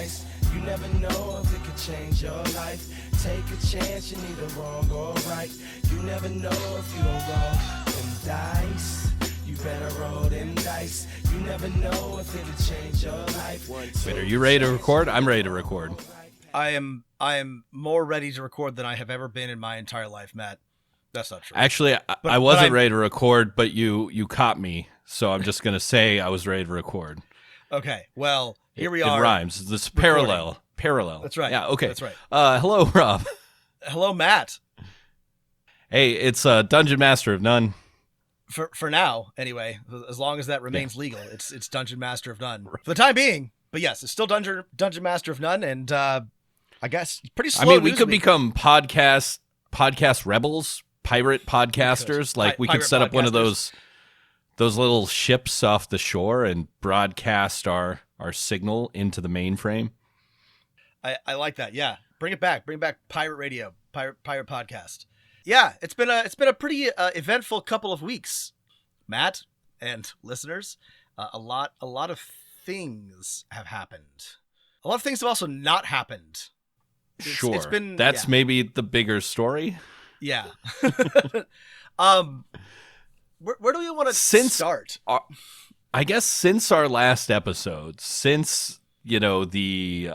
nice. You never know if it could change your life. Take a chance, you're neither wrong or right. You never know if you don't roll them dice. You better roll them dice. You never know if it'll change your life. Wait, are you ready to record? I'm ready to record. I am more ready to record than I have ever been in my entire life, Matt. That's not true. Actually, I wasn't ready to record, but you caught me, so I'm just going to say I was ready to record. Okay, well, here we are. It rhymes. This recording. Parallel. That's right. Yeah, okay. That's right. Hello, Rob. Hello, Matt. Hey, it's Dungeon Master of None. For now, anyway, as long as that remains legal, it's Dungeon Master of None for the time being. But yes, it's still Dungeon Master of None, and I guess pretty slow. I mean, we could become podcast rebels, pirate podcasters. Like we could set up one of those little ships off the shore and broadcast our signal into the mainframe. I like that. Yeah, bring it back. Bring back pirate radio, pirate podcast. Yeah, it's been a pretty eventful couple of weeks, Matt and listeners. A lot of things have happened. A lot of things have also not happened. It's been maybe the bigger story. Yeah. Where do we want to start? I guess since our last episode, since the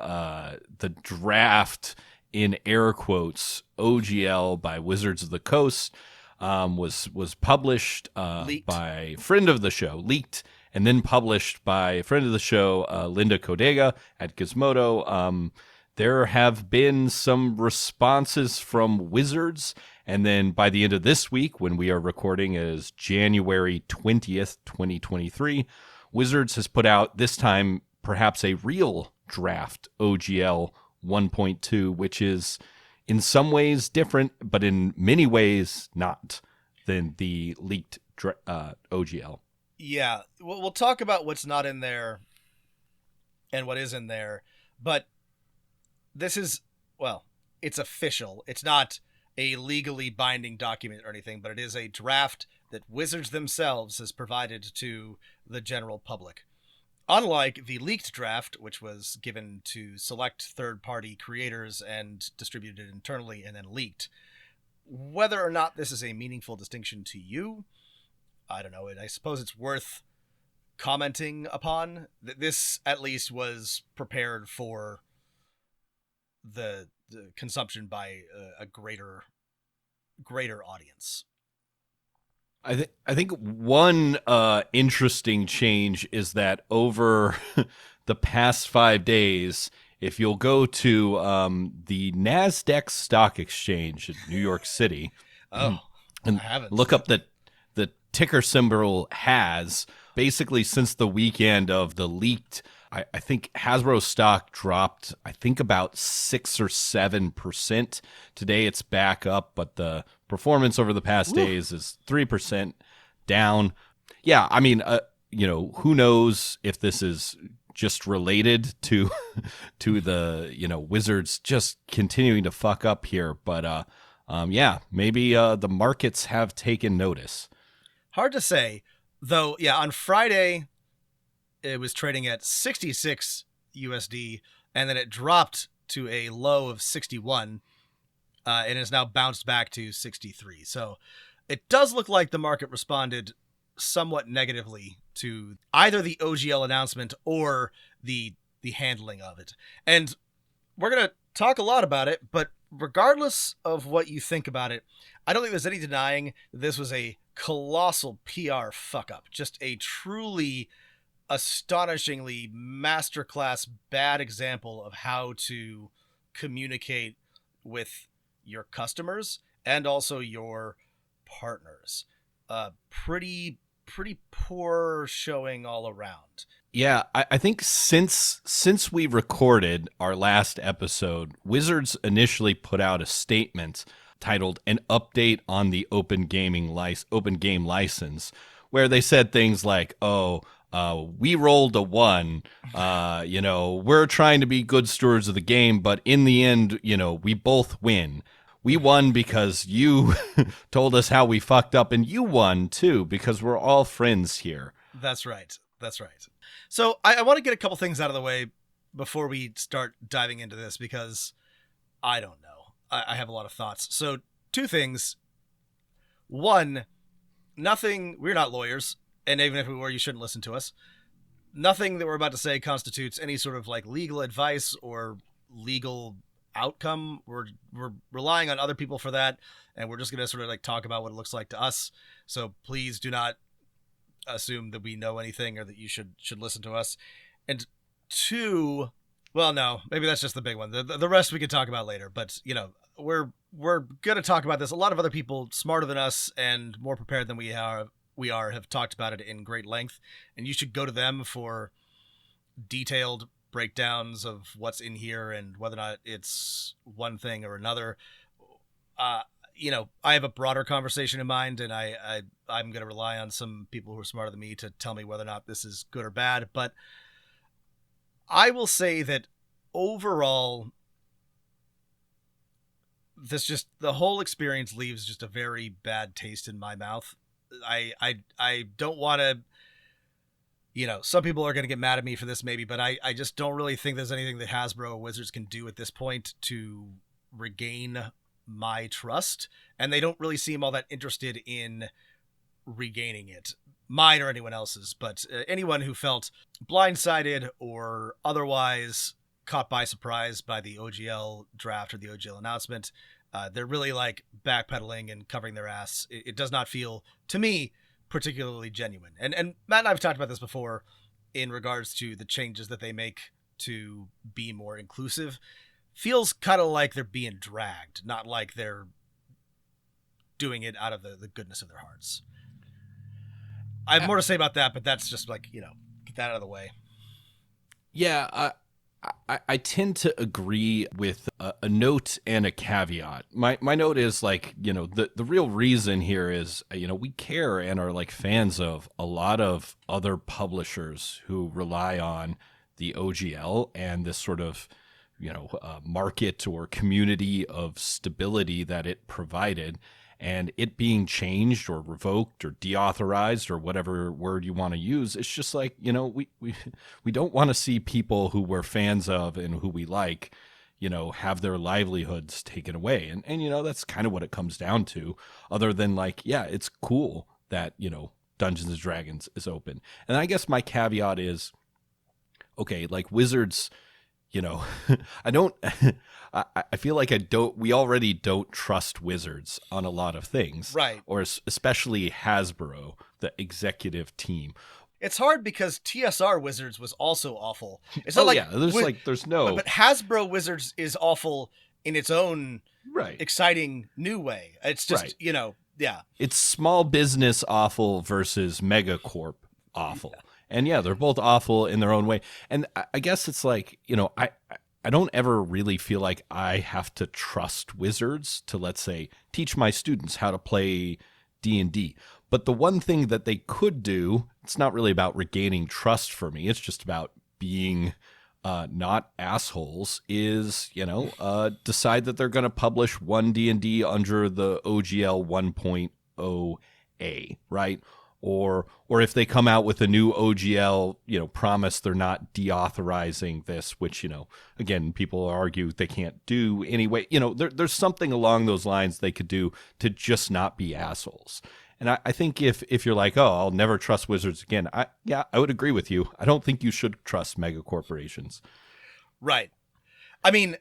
draft in air quotes OGL by Wizards of the Coast was published by friend of the show, leaked, and then published by a friend of the show, Linda Codega at Gizmodo. There have been some responses from Wizards, and then by the end of this week, when we are recording as January 20th, 2023, Wizards has put out, this time, perhaps a real draft OGL 1.2, which is in some ways different, but in many ways not, than the leaked OGL. Yeah, we'll talk about what's not in there and what is in there, but this is, well, it's official. It's not a legally binding document or anything, but it is a draft that Wizards themselves has provided to the general public. Unlike the leaked draft, which was given to select third-party creators and distributed internally and then leaked. Whether or not this is a meaningful distinction to you, I don't know. I suppose it's worth commenting upon. This, at least, was prepared for the consumption by a greater audience. I think one interesting change is that over the past 5 days, if you'll go to the NASDAQ Stock Exchange in New York City, and I haven't look up the ticker symbol HAS. Basically, since the weekend of the leaked, I think Hasbro stock dropped, I think about 6 or 7%. Today it's back up, but the performance over the past days is 3% down. Yeah, I mean, who knows if this is just related to the Wizards just continuing to fuck up here, but maybe the markets have taken notice. Hard to say, though. Yeah, on Friday it was trading at 66 USD, and then it dropped to a low of 61, and has now bounced back to 63. So it does look like the market responded somewhat negatively to either the OGL announcement or the handling of it. And we're going to talk a lot about it, but regardless of what you think about it, I don't think there's any denying this was a colossal PR fuck-up. Just a truly astonishingly masterclass bad example of how to communicate with your customers and also your partners. Pretty poor showing all around. Yeah, I think since we recorded our last episode, Wizards initially put out a statement titled "An Update on the Open Game License," where they said things like, we rolled a 1, we're trying to be good stewards of the game, but in the end, we both win. We won because you told us how we fucked up, and you won too, because we're all friends here. That's right. So I want to get a couple things out of the way before we start diving into this, because I don't know. I have a lot of thoughts. So 2 things. One, we're not lawyers, and even if we were, you shouldn't listen to us. Nothing that we're about to say constitutes any sort of like legal advice or legal outcome. We're relying on other people for that, and we're just going to sort of like talk about what it looks like to us. So please do not assume that we know anything or that you should listen to us. And 2, well, no, maybe that's just the big one. The rest we could talk about later, but we're going to talk about this. A lot of other people smarter than us and more prepared than we are have talked about it in great length, and you should go to them for detailed breakdowns of what's in here and whether or not it's one thing or another. I have a broader conversation in mind, and I'm going to rely on some people who are smarter than me to tell me whether or not this is good or bad. But I will say that overall, the whole experience leaves just a very bad taste in my mouth. I don't want to, some people are going to get mad at me for this maybe, but I just don't really think there's anything that Hasbro or Wizards can do at this point to regain my trust. And they don't really seem all that interested in regaining it, mine or anyone else's, but anyone who felt blindsided or otherwise caught by surprise by the OGL draft or the OGL announcement, they're really like backpedaling and covering their ass. It does not feel, to me, particularly genuine. And Matt and I have talked about this before in regards to the changes that they make to be more inclusive. Feels kind of like they're being dragged, not like they're doing it out of the goodness of their hearts. I have more to say about that, but that's just like, get that out of the way. Yeah, I tend to agree with a note and a caveat. My note is like, the real reason here is, we care and are like fans of a lot of other publishers who rely on the OGL and this sort of, market or community of stability that it provided. And it being changed or revoked or deauthorized or whatever word you want to use, it's just like, we don't want to see people who we're fans of and who we like, have their livelihoods taken away. And that's kind of what it comes down to, other than like, yeah, it's cool that, Dungeons and Dragons is open. And I guess my caveat is, okay, like Wizards, I don't, I feel like we already don't trust Wizards on a lot of things. Right. Or especially Hasbro, the executive team. It's hard because TSR Wizards was also awful. It's not there's no. But Hasbro Wizards is awful in its own exciting new way. It's just, yeah. It's small business awful versus megacorp awful. Yeah. And yeah, they're both awful in their own way. And I guess it's like, I don't ever really feel like I have to trust Wizards to, let's say, teach my students how to play D&D. But the one thing that they could do, it's not really about regaining trust for me. It's just about being not assholes, is, decide that they're going to publish one D&D under the OGL 1.0A, right? Or if they come out with a new OGL, promise they're not deauthorizing this, which, again, people argue they can't do anyway. There's something along those lines they could do to just not be assholes. And I think if you're like, oh, I'll never trust Wizards again, I would agree with you. I don't think you should trust mega corporations. Right. I mean,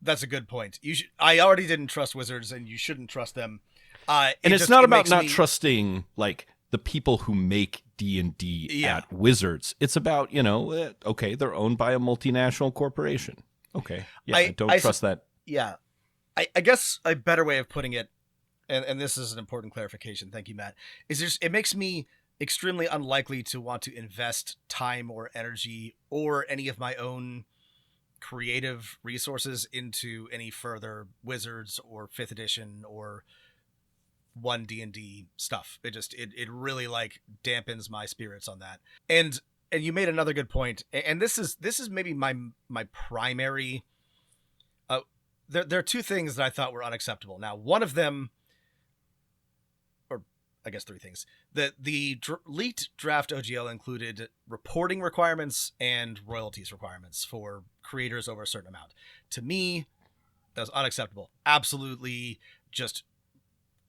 that's a good point. I already didn't trust Wizards, and you shouldn't trust them. And it's not about not trusting, like, the people who make D&D at Wizards. It's about, okay, they're owned by a multinational corporation. Okay. Yeah, I don't trust that. Yeah. I guess a better way of putting it, and this is an important clarification, thank you, Matt, is it makes me extremely unlikely to want to invest time or energy or any of my own creative resources into any further Wizards or 5th edition or one D&D stuff. It really like dampens my spirits on that. And you made another good point. And this is maybe my primary. There are 2 things that I thought were unacceptable. Now, one of them, or I guess 3 things. The leaked draft OGL included reporting requirements and royalties requirements for creators over a certain amount. To me, that was unacceptable. Absolutely just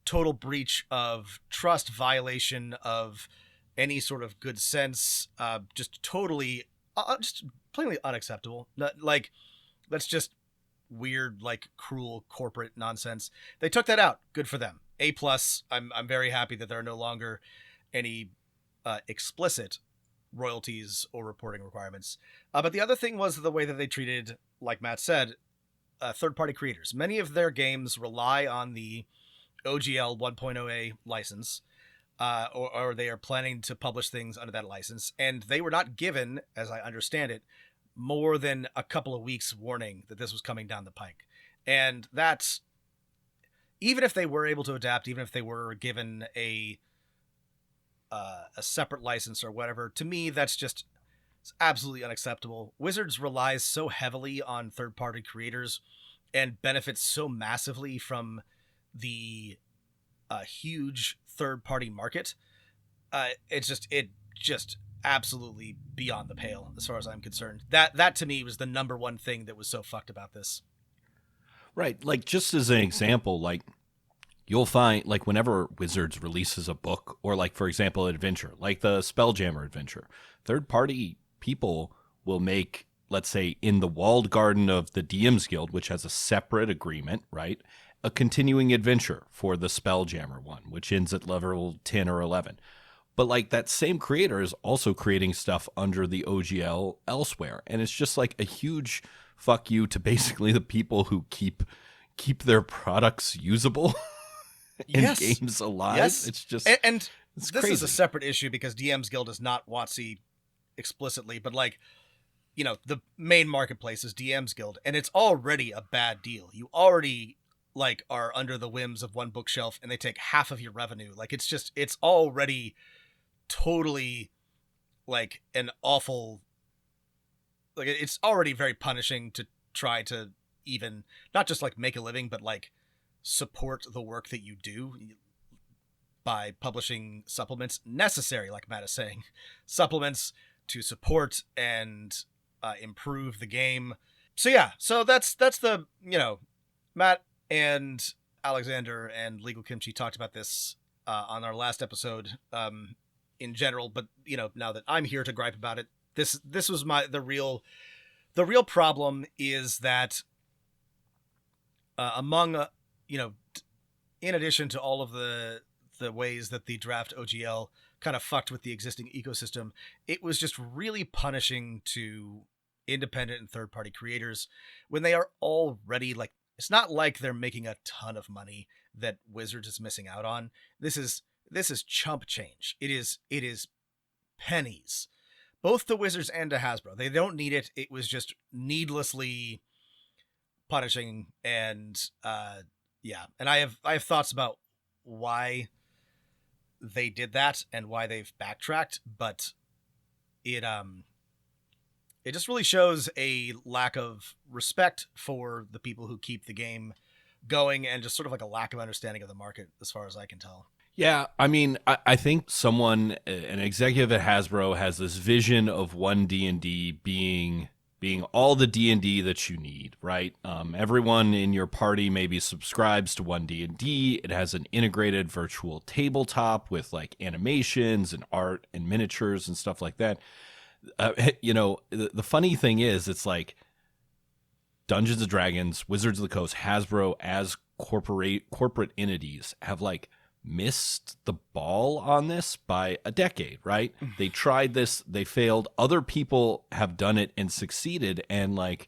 total breach of trust, violation of any sort of good sense, just totally, just plainly unacceptable. Like, that's just weird, like cruel corporate nonsense. They took that out. Good for them. A plus. I'm very happy that there are no longer any explicit royalties or reporting requirements. But the other thing was the way that they treated, like Matt said, third-party creators. Many of their games rely on the OGL 1.0a license, or they are planning to publish things under that license, and they were not given, as I understand it, more than a couple of weeks warning that this was coming down the pike. And that's, even if they were able to adapt, even if they were given a separate license or whatever, to me, that's just, it's absolutely unacceptable. Wizards relies so heavily on third-party creators and benefits so massively from the huge third-party market. It just absolutely beyond the pale as far as I'm concerned. That to me was the number one thing that was so fucked about this. Right. Like, just as an example, like, you'll find, like, whenever Wizards releases a book, or, like, for example, an adventure, like the Spelljammer adventure, third-party people will make, let's say, in the walled garden of the DM's Guild, which has a separate agreement, right, a continuing adventure for the Spelljammer one, which ends at level 10 or 11. But, like, that same creator is also creating stuff under the OGL elsewhere. And it's just, like, a huge fuck you to basically the people who keep their products usable and games alive. Yes. It's just, and it's this crazy. is a separate issue because DM's Guild is not WotC explicitly, but, like, you know, the main marketplace is DM's Guild, and it's already a bad deal. You already, like, are under the whims of one bookshelf, and they take half of your revenue. Like, it's already totally, like, an awful, like, it's already very punishing to try to even not just, like, make a living, but, like, support the work that you do by publishing supplements necessary, like Matt is saying, supplements to support and improve the game. So yeah, so that's the, you know, Matt and Alexander and Legal Kimchi talked about this on our last episode in general, but, you know, now that I'm here to gripe about it, this was the real problem is that among you know, in addition to all of the ways that the draft OGL kind of fucked with the existing ecosystem, it was just really punishing to independent and third-party creators when they are already, like, it's not like they're making a ton of money that Wizards is missing out on. This is chump change. It is pennies, both to Wizards and to Hasbro. They don't need it. It was just needlessly punishing, and yeah. And I have thoughts about why they did that and why they've backtracked, but it just really shows a lack of respect for the people who keep the game going, and just sort of like a lack of understanding of the market, as far as I can tell. Yeah, I mean, I think an executive at Hasbro has this vision of one D&D being all the D&D that you need, right? Everyone in your party maybe subscribes to one D&D. It has an integrated virtual tabletop with, like, animations and art and miniatures and stuff like that. You know, the funny thing is, it's like Dungeons & Dragons, Wizards of the Coast, Hasbro as corporate entities have, like, missed the ball on this by a decade, right? They tried this, they failed. Other people have done it and succeeded. And, like,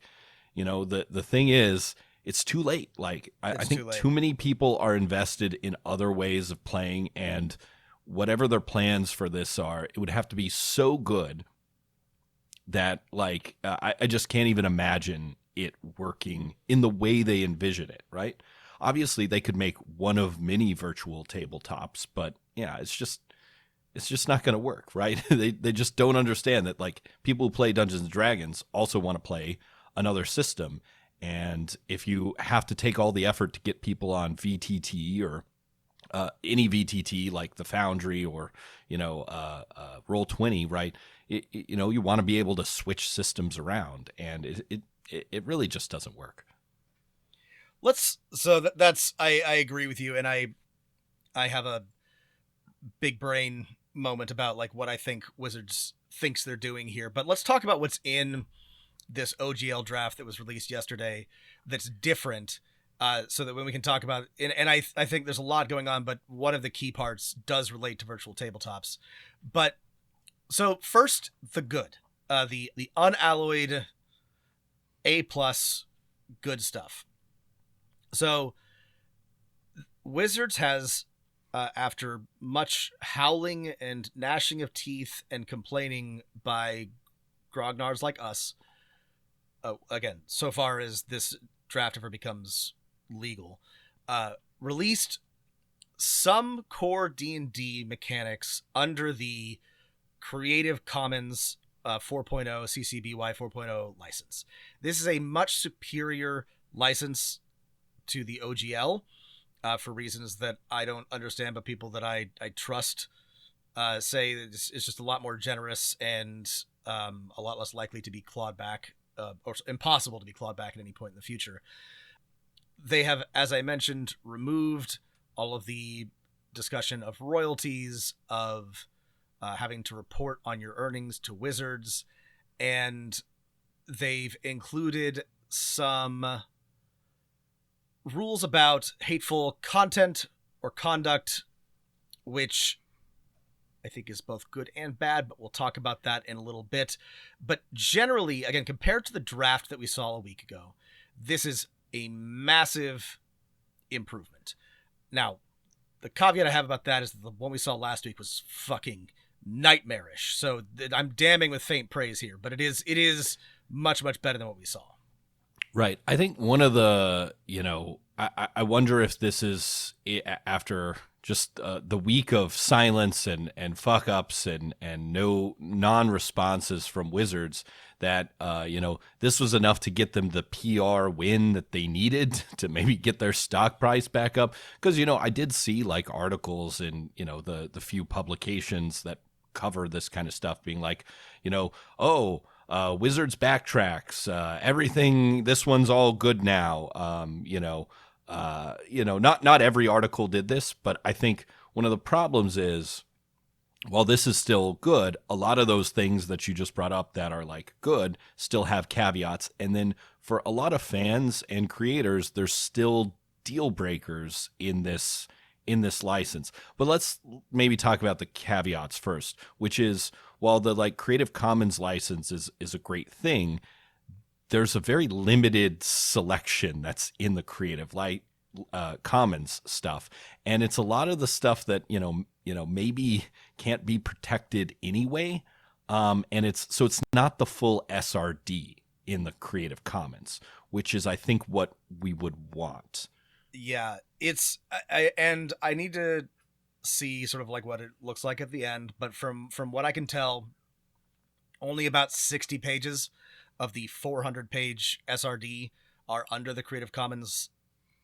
you know, the thing is, it's too late. Like, I think too many people are invested in other ways of playing, and whatever their plans for this are, it would have to be so good that, like, I just can't even imagine it working in the way they envision it, right? Obviously, they could make one of many virtual tabletops, but yeah, it's just not going to work, right? They just don't understand that, like, people who play Dungeons and Dragons also want to play another system, and if you have to take all the effort to get people on VTT or any VTT like the Foundry or Roll20, right? You want to be able to switch systems around, and it really just doesn't work. I agree with you, and I have a big brain moment about like what I think Wizards thinks they're doing here. But let's talk about what's in this OGL draft that was released yesterday that's different, so that when we can talk about it, and I think there's a lot going on, but one of the key parts does relate to virtual tabletops. But so first, the good, the unalloyed A+ good stuff. So Wizards has, after much howling and gnashing of teeth and complaining by grognards like us, again, so far as this draft ever becomes legal, released some core D&D mechanics under the Creative Commons 4.0 CC BY 4.0 license. This is a much superior license to the OGL, for reasons that I don't understand, but people that I trust say it's just a lot more generous and a lot less likely to be clawed back, or impossible to be clawed back at any point in the future. They have, as I mentioned, removed all of the discussion of royalties, of having to report on your earnings to Wizards, and they've included some rules about hateful content or conduct, which I think is both good and bad, but we'll talk about that in a little bit. But generally, again, compared to the draft that we saw a week ago, this is a massive improvement. Now, the caveat I have about that is that the one we saw last week was fucking nightmarish. So I'm damning with faint praise here, but it is much, much better than what we saw. Right. I think one of the, I wonder if this is after just the week of silence and fuck ups and no non-responses from Wizards, that, this was enough to get them the PR win that they needed to maybe get their stock price back up. Because, I did see like articles in, the few publications that cover this kind of stuff being like, Wizards backtracks, everything. This one's all good now. Not every article did this, but I think one of the problems is, while this is still good, a lot of those things that you just brought up that are like good still have caveats. And then for a lot of fans and creators, there's still deal breakers in this license. But let's maybe talk about the caveats first, which is, while the like Creative Commons license is a great thing, there's a very limited selection that's in the Creative Commons stuff, and it's a lot of the stuff that maybe can't be protected anyway, and it's not the full SRD in the Creative Commons, which is I think what we would want. Yeah, I need to see sort of like what it looks like at the end, but from what I can tell, only about 60 pages of the 400-page SRD are under the Creative Commons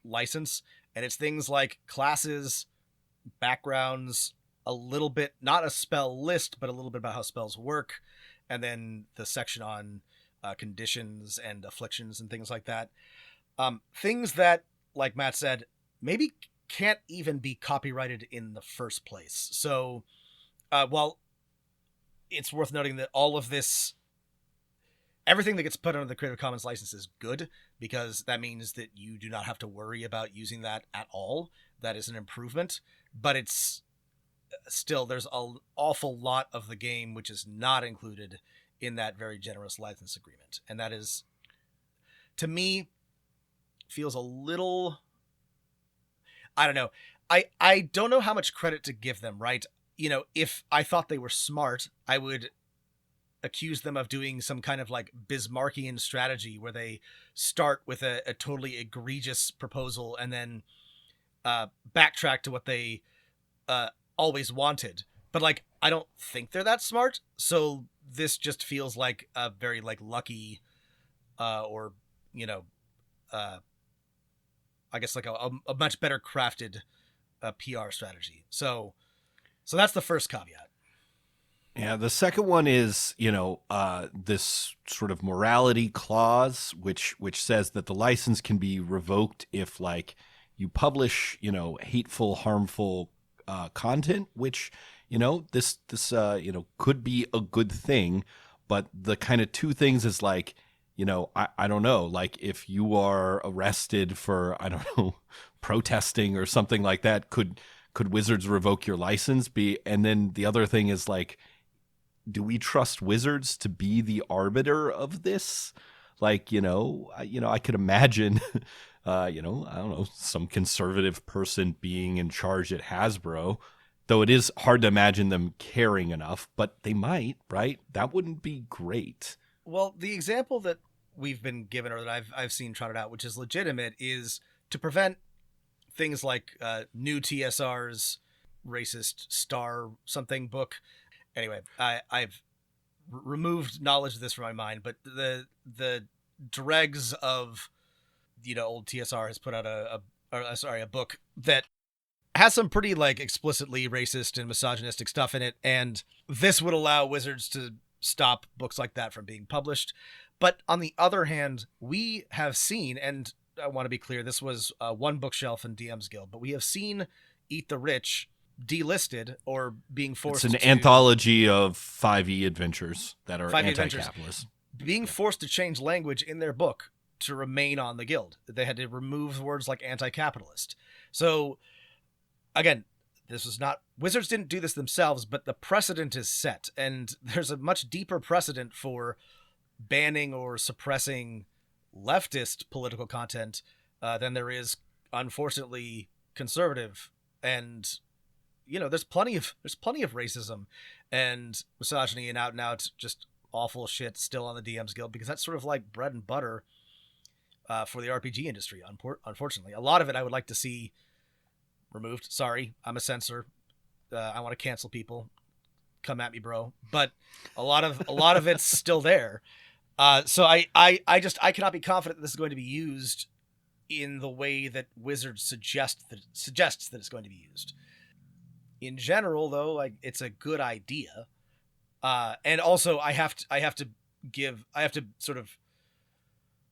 license, and it's things like classes, backgrounds, a little bit, not a spell list, but a little bit about how spells work, and then the section on conditions and afflictions and things like that. Things that, like Matt said, maybe can't even be copyrighted in the first place. So, while it's worth noting that all of this, everything that gets put under the Creative Commons license is good, because that means that you do not have to worry about using that at all. That is an improvement, but it's still, there's an awful lot of the game which is not included in that very generous license agreement. And that is, to me, feels a little, I don't know. I don't know how much credit to give them, right? If I thought they were smart, I would accuse them of doing some kind of like Bismarckian strategy where they start with a totally egregious proposal and then backtrack to what they always wanted. But like, I don't think they're that smart. So this just feels like a very like lucky or, I guess like a much better crafted a PR strategy. So that's the first caveat. Yeah, the second one is, this sort of morality clause, which says that the license can be revoked if, like, you publish, hateful, harmful content, which, this could be a good thing. But the kind of two things is like, I don't know, like if you are arrested for, I don't know, protesting or something like that, could Wizards revoke your license? And then the other thing is like, do we trust Wizards to be the arbiter of this? Like, I could imagine, I don't know, some conservative person being in charge at Hasbro, though it is hard to imagine them caring enough, but they might, right? That wouldn't be great. Well, the example that we've been given, or that I've seen trotted out, which is legitimate, is to prevent things like new TSR's racist star something book. Anyway, I've removed knowledge of this from my mind, but the dregs of old TSR has put out a book that has some pretty like explicitly racist and misogynistic stuff in it, and this would allow Wizards to stop books like that from being published. But on the other hand, we have seen, and I want to be clear, this was one bookshelf in DM's Guild, but we have seen Eat the Rich delisted or being forced. It's an anthology of 5e adventures that are 5e anti-capitalist. Being forced to change language in their book to remain on the guild. They had to remove words like anti-capitalist. So, again, this was not... Wizards didn't do this themselves, but the precedent is set. And there's a much deeper precedent for banning or suppressing leftist political content than there is, unfortunately, conservative. And... there's plenty of racism and misogyny and out just awful shit still on the DM's Guild, because that's sort of like bread and butter for the RPG industry. Unfortunately, a lot of it I would like to see removed. Sorry, I'm a censor. I want to cancel people. Come at me, bro. But a lot of it's still there. So I cannot be confident that this is going to be used in the way that Wizards suggests that it's going to be used. In general, though, like, it's a good idea, and also I have to sort of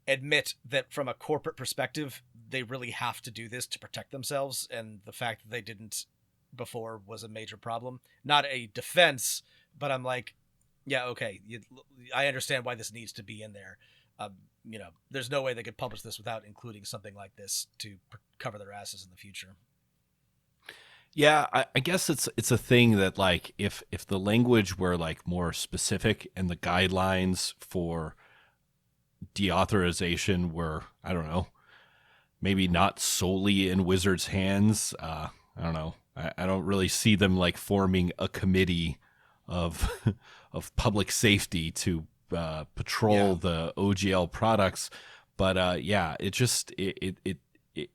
admit that from a corporate perspective, they really have to do this to protect themselves, and the fact that they didn't before was a major problem. Not a defense, but I'm like, yeah, okay, I understand why this needs to be in there. There's no way they could publish this without including something like this to cover their asses in the future. Yeah, I guess it's a thing that, like, if the language were like more specific and the guidelines for deauthorization were, I don't know, maybe not solely in Wizards' hands. I don't know. I don't really see them like forming a committee of of public safety to patrol the OGL products. But yeah, it just it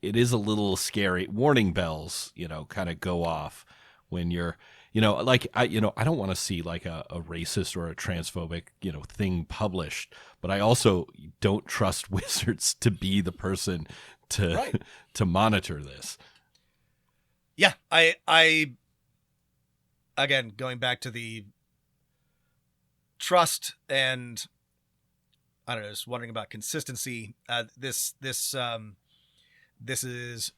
is a little scary. Warning bells, kind of go off when you're, like I don't want to see like a racist or a transphobic, thing published, but I also don't trust Wizards to be the person to to monitor this. Yeah, I again, going back to the trust and I don't know, just wondering about consistency. This is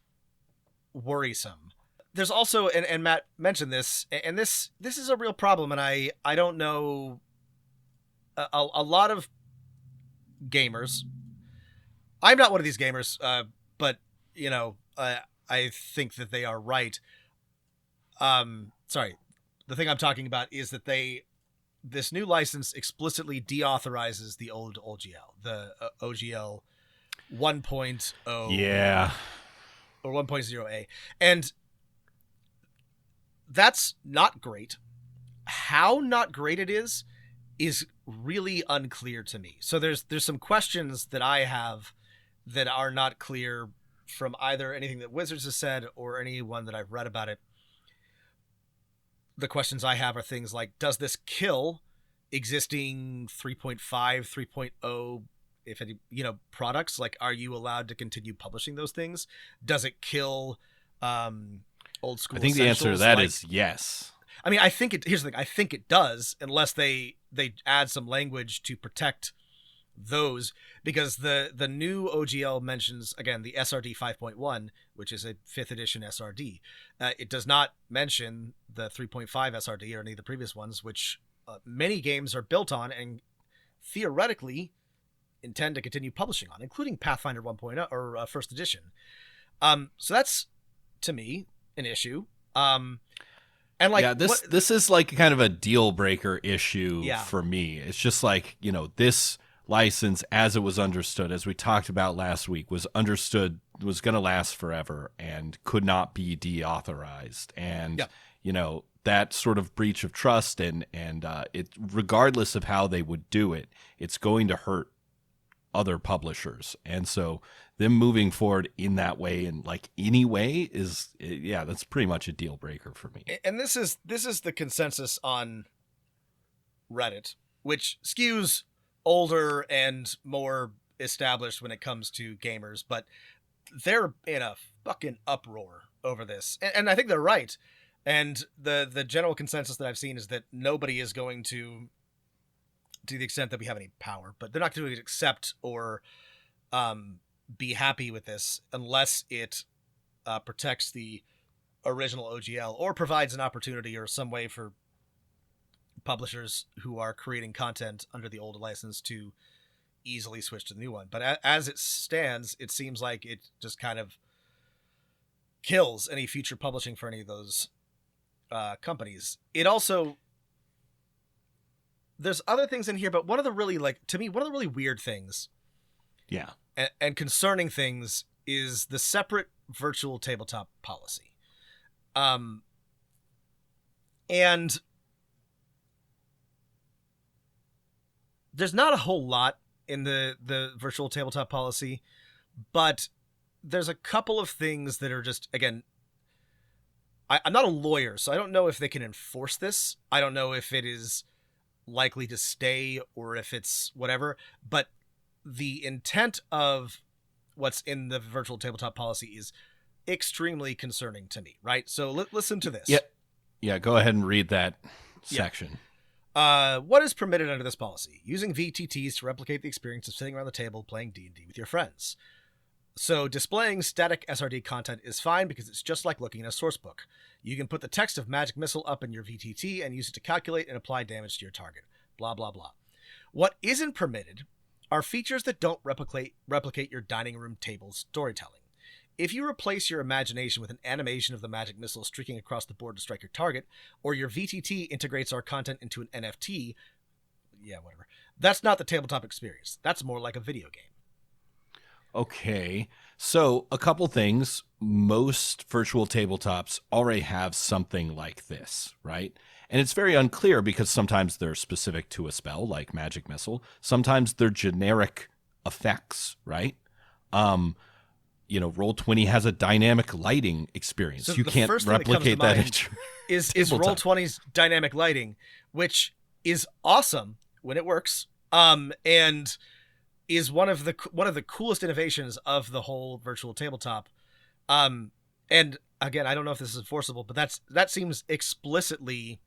worrisome. There's also, and Matt mentioned this, and this is a real problem, and I don't know, a lot of gamers, I'm not one of these gamers, but, I think that they are right. Sorry, the thing I'm talking about is that this new license explicitly deauthorizes the old OGL, the OGL 1.0. Yeah. Or 1.0A. And that's not great. How not great it is really unclear to me. So there's some questions that I have that are not clear from either anything that Wizards has said or anyone that I've read about it. The questions I have are things like, does this kill existing 3.5, 3.0 if any, products? Like, are you allowed to continue publishing those things? Does it kill old school. I think the answer to essentials, that like, is yes. I mean, I think it. Here's the thing. I think it does, unless they add some language to protect those, because the new OGL mentions again the SRD 5.1, which is a 5th edition SRD. It does not mention the 3.5 SRD or any of the previous ones, which many games are built on and theoretically intend to continue publishing on, including Pathfinder 1.0 or first edition. So that's, to me, an issue. And like, yeah, this is like kind of a deal breaker issue Yeah. for me. It's just like, this license, as it was understood, as we talked about last week, was understood was going to last forever and could not be deauthorized. And, that sort of breach of trust and it, regardless of how they would do it, it's going to hurt other publishers. And so them moving forward in that way and like any way is, that's pretty much a deal breaker for me. And this is the consensus on Reddit, which skews older and more established when it comes to gamers, but they're in a fucking uproar over this. And I think they're right. And the general consensus that I've seen is that nobody is going to the extent that we have any power, but they're not going to accept or be happy with this unless it protects the original OGL or provides an opportunity or some way for publishers who are creating content under the old license to easily switch to the new one. But as it stands, it seems like it just kind of kills any future publishing for any of those companies. It also, there's other things in here, but one of the really, to me, one of the really weird things and concerning things is the separate virtual tabletop policy. And there's not a whole lot in the virtual tabletop policy, but there's a couple of things that are just, again, I'm not a lawyer, so I don't know if they can enforce this. I don't know if it is likely to stay or if it's whatever, but the intent of what's in the virtual tabletop policy is extremely concerning to me, right? So listen to this. Yeah, go ahead and read that section. What is permitted under this policy? Using VTTs to replicate the experience of sitting around the table playing D&D with your friends. So displaying static SRD content is fine because it's just like looking at a source book. You can put the text of Magic Missile up in your VTT and use it to calculate and apply damage to your target. Blah, blah, blah. What isn't permitted are features that don't replicate your dining room table storytelling. If you replace your imagination with an animation of the magic missile streaking across the board to strike your target, or your VTT integrates our content into an NFT, whatever. That's not the tabletop experience. That's more like a video game. Okay, so a couple things. Most virtual tabletops already have something like this, right? And it's very unclear because sometimes they're specific to a spell, like Magic Missile. Sometimes they're generic effects, right? Roll20 has a dynamic lighting experience. So you can't replicate that. Is Roll20's dynamic lighting, which is awesome when it works, and is one of the coolest innovations of the whole virtual tabletop. And again, I don't know if this is enforceable, but that seems explicitly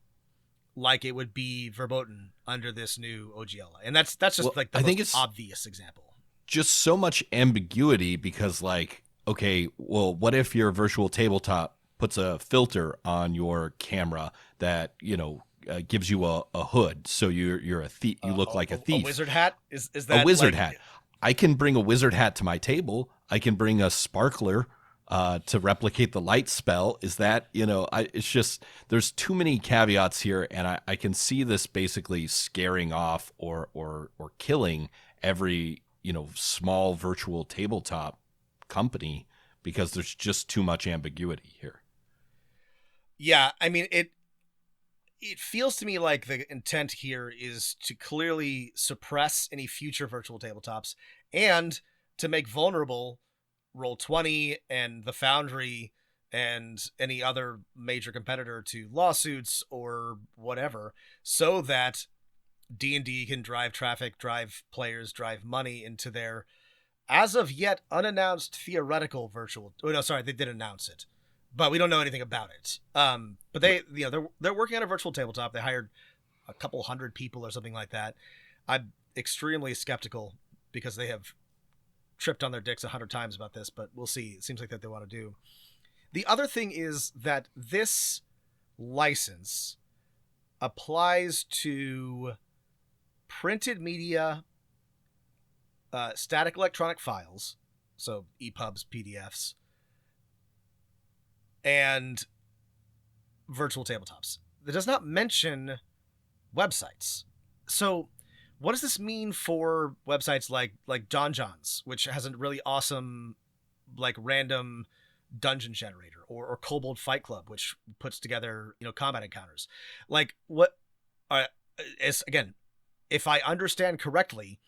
like it would be verboten under this new OGL, and that's just the most obvious example. Just so much ambiguity because, what if your virtual tabletop puts a filter on your camera that gives you a hood, so you're a thief. You look like a thief. A wizard hat is that a wizard hat? I can bring a wizard hat to my table. I can bring a sparkler to replicate the light spell. Is that it's just there's too many caveats here, and I can see this basically scaring off or killing every small virtual tabletop company because there's just too much ambiguity here. Yeah, I mean it feels to me like the intent here is to clearly suppress any future virtual tabletops and to make vulnerable Roll20 and the Foundry and any other major competitor to lawsuits or whatever, so that D&D can drive traffic, drive players, drive money into their as of yet unannounced theoretical virtual. Oh no, sorry, they did announce it, but we don't know anything about it. But they're working on a virtual tabletop. They hired a couple hundred people or something like that. I'm extremely skeptical because they have tripped on their dicks 100 times about this, but we'll see. It seems like that they want to do. The other thing is that this license applies to printed media, static electronic files, so EPUBs, PDFs, and virtual tabletops. It does not mention websites. So what does this mean for websites like John John's, which has a really awesome like random dungeon generator, or Kobold Fight Club, which puts together, combat encounters? Like, what is, again, if I understand correctly,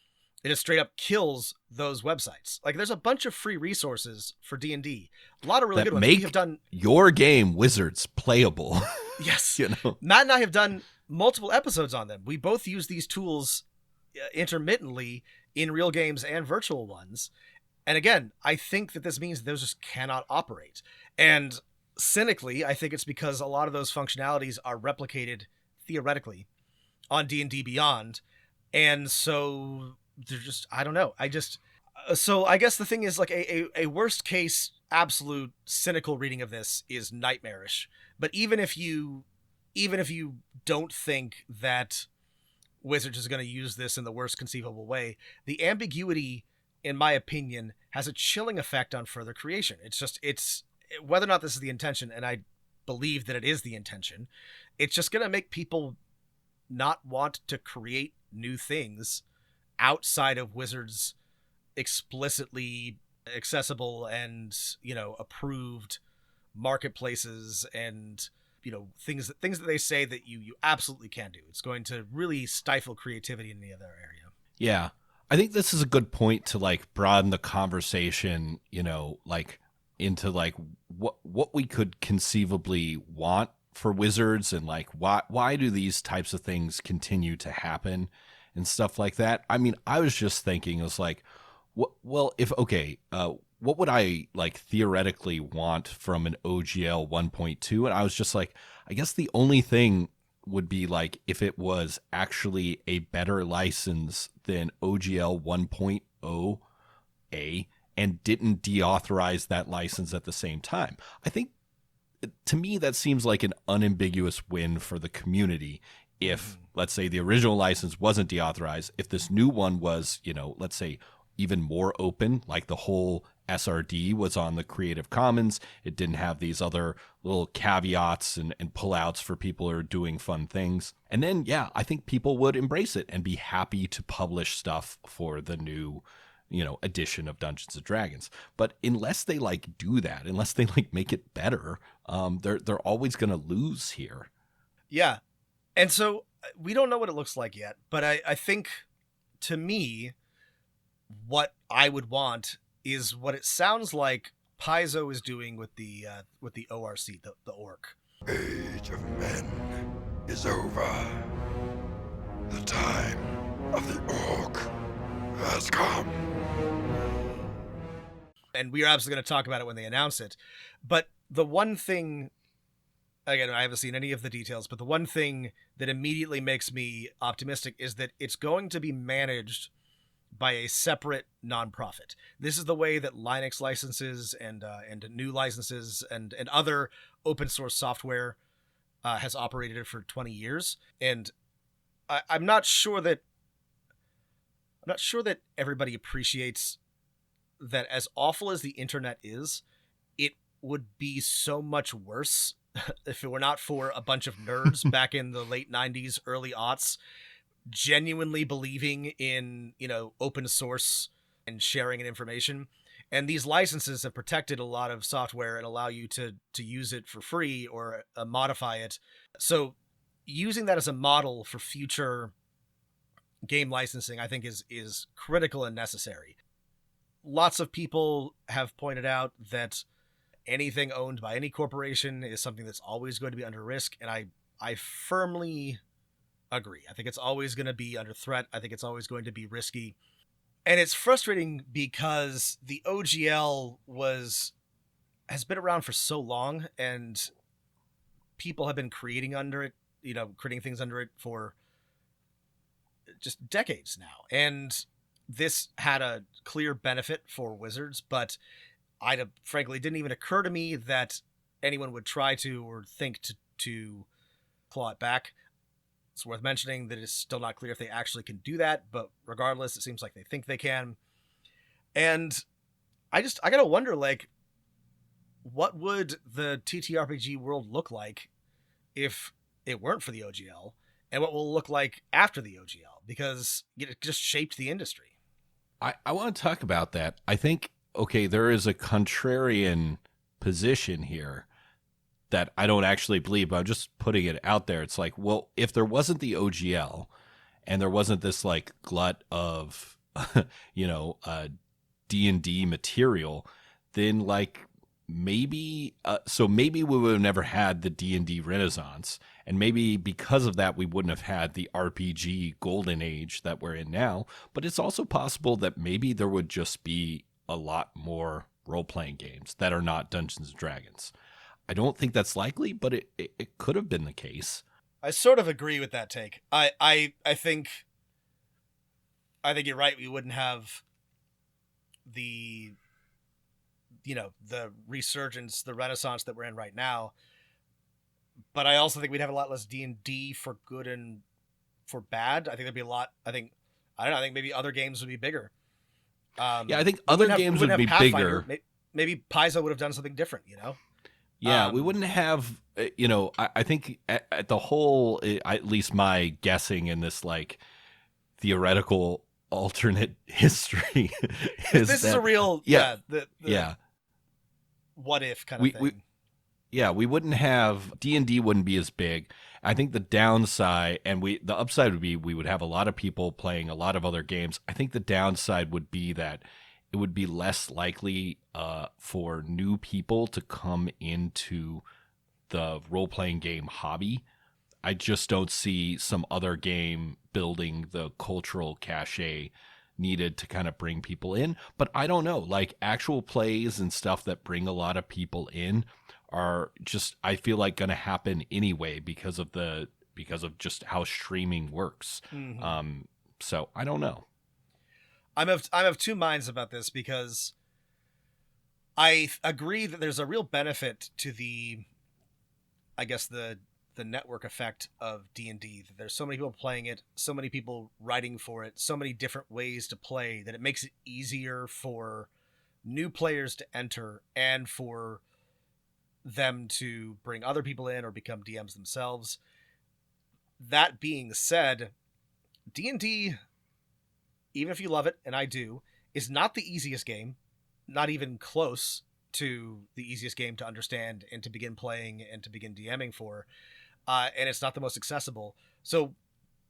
it just straight up kills those websites. Like, there's a bunch of free resources for D&D, a lot of really that good ones. make We have done your game, Wizards, playable. Yes. Matt and I have done multiple episodes on them. We both use these tools intermittently in real games and virtual ones. And again, I think that this means those just cannot operate. And cynically, I think it's because a lot of those functionalities are replicated theoretically on D&D Beyond. And so they're just, I don't know. So I guess the thing is, like, a worst case, absolute cynical reading of this is nightmarish. But even if you don't think that Wizards is going to use this in the worst conceivable way, the ambiguity, in my opinion, has a chilling effect on further creation. It's whether or not this is the intention, and I believe that it is the intention, it's just going to make people not want to create new things outside of Wizards' explicitly accessible and, approved marketplaces and, things that they say that you absolutely can do. It's going to really stifle creativity in the other area. Yeah. I think this is a good point to like broaden the conversation, like into like what we could conceivably want for Wizards, and like why do these types of things continue to happen and stuff like that. I mean, I was just thinking, it was like, what would I like theoretically want from an OGL 1.2? And I was just like, I guess the only thing would be like if it was actually a better license than OGL 1.0A and didn't deauthorize that license at the same time. I think, to me, that seems like an unambiguous win for the community. If, let's say, the original license wasn't deauthorized, if this new one was, let's say, even more open, like the whole SRD was on the Creative Commons, it didn't have these other little caveats and pullouts for people who are doing fun things. And then, yeah, I think people would embrace it and be happy to publish stuff for the new, edition of Dungeons and Dragons. But unless they like do that, unless they like make it better, they're always going to lose here. Yeah. And so we don't know what it looks like yet, but I think, to me, what I would want is what it sounds like Paizo is doing with the ORC, the orc. Age of men is over. The time of the orc has come. And we are absolutely going to talk about it when they announce it. But the one thing, again, I haven't seen any of the details, but the one thing that immediately makes me optimistic is that it's going to be managed by a separate nonprofit. This is the way that Linux licenses and new licenses and other open source software has operated for 20 years. And I'm not sure that everybody appreciates that, as awful as the internet is, it would be so much worse if it were not for a bunch of nerds back in the late 90s, early aughts, genuinely believing in, open source and sharing and information. And these licenses have protected a lot of software and allow you to use it for free or modify it. So using that as a model for future game licensing, I think is critical and necessary. Lots of people have pointed out that anything owned by any corporation is something that's always going to be under risk. And I firmly agree. I think it's always going to be under threat. I think it's always going to be risky. And it's frustrating because the OGL was has been around for so long, and people have been creating under it, creating things under it for just decades now. And this had a clear benefit for Wizards, but frankly didn't even occur to me that anyone would try to or think to claw it back. It's worth mentioning that it's still not clear if they actually can do that, but regardless, it seems like they think they can. And I gotta wonder, like, what would the TTRPG world look like if it weren't for the OGL, and what will it look like after the OGL, because it just shaped the industry. I want to talk about that. I think, okay, there is a contrarian position here that I don't actually believe, but I'm just putting it out there. It's like, well, if there wasn't the OGL and there wasn't this like glut of, D&D material, then like maybe maybe we would have never had the D&D Renaissance, and maybe because of that we wouldn't have had the RPG golden age that we're in now. But it's also possible that maybe there would just be a lot more role-playing games that are not Dungeons and Dragons. I don't think that's likely, but it could have been the case. I sort of agree with that take. I think you're right. We wouldn't have the resurgence, the renaissance that we're in right now. But I also think we'd have a lot less D&D for good and for bad. I think there'd be a lot. I think maybe other games would be bigger. I think other games would be bigger. Maybe Paizo would have done something different, Yeah, we wouldn't have, I think at the whole, at least my guessing in this like theoretical alternate history is this is a real, what if kind of thing. We wouldn't have, D&D wouldn't be as big. I think the downside, and the upside would be we would have a lot of people playing a lot of other games. I think the downside would be that it would be less likely for new people to come into the role-playing game hobby. I just don't see some other game building the cultural cachet needed to kind of bring people in. But I don't know, like actual plays and stuff that bring a lot of people in are just, I feel like, going to happen anyway because of just how streaming works. Mm-hmm. So I don't know. I'm of two minds about this, because I agree that there's a real benefit to the network effect of D&D, that there's so many people playing it, so many people writing for it, so many different ways to play, that it makes it easier for new players to enter and for them to bring other people in or become DMs themselves. That being said, D&D, even if you love it, and I do, is not the easiest game, not even close to the easiest game to understand and to begin playing and to begin DMing for. And it's not the most accessible. So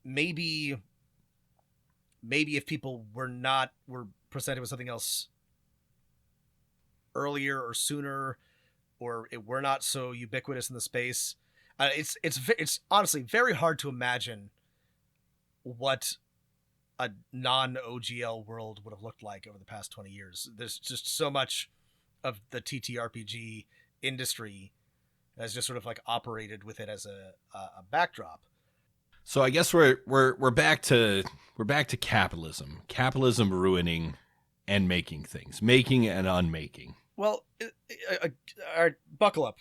maybe if people were presented with something else earlier or sooner, or it were not so ubiquitous in the space, it's honestly very hard to imagine what a non-OGL world would have looked like over the past 20 years. There's just so much of the TTRPG industry has just sort of like operated with it as a backdrop. So I guess we're back to capitalism. Capitalism ruining and making things, making and unmaking. Well, buckle up,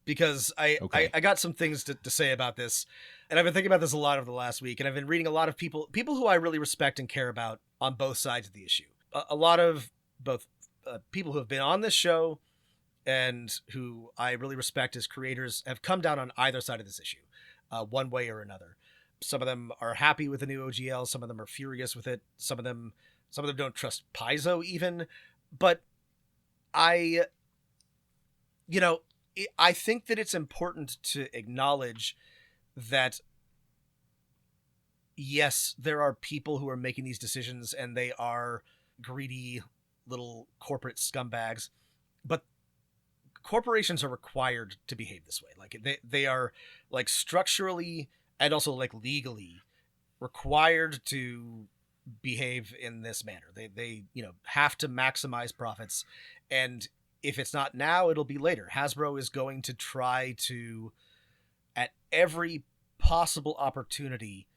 because I got some things to say about this, and I've been thinking about this a lot over the last week, and I've been reading a lot of people who I really respect and care about on both sides of the issue. A lot of both people who have been on this show and who I really respect as creators have come down on either side of this issue, one way or another. Some of them are happy with the new OGL. Some of them are furious with it. Some of them don't trust Paizo even. But I think that it's important to acknowledge that, yes, there are people who are making these decisions and they are greedy little corporate scumbags, but corporations are required to behave this way. Like they are like structurally and also like legally required to behave in this manner. They have to maximize profits. And if it's not now, it'll be later. Hasbro is going to try to, at every possible opportunity,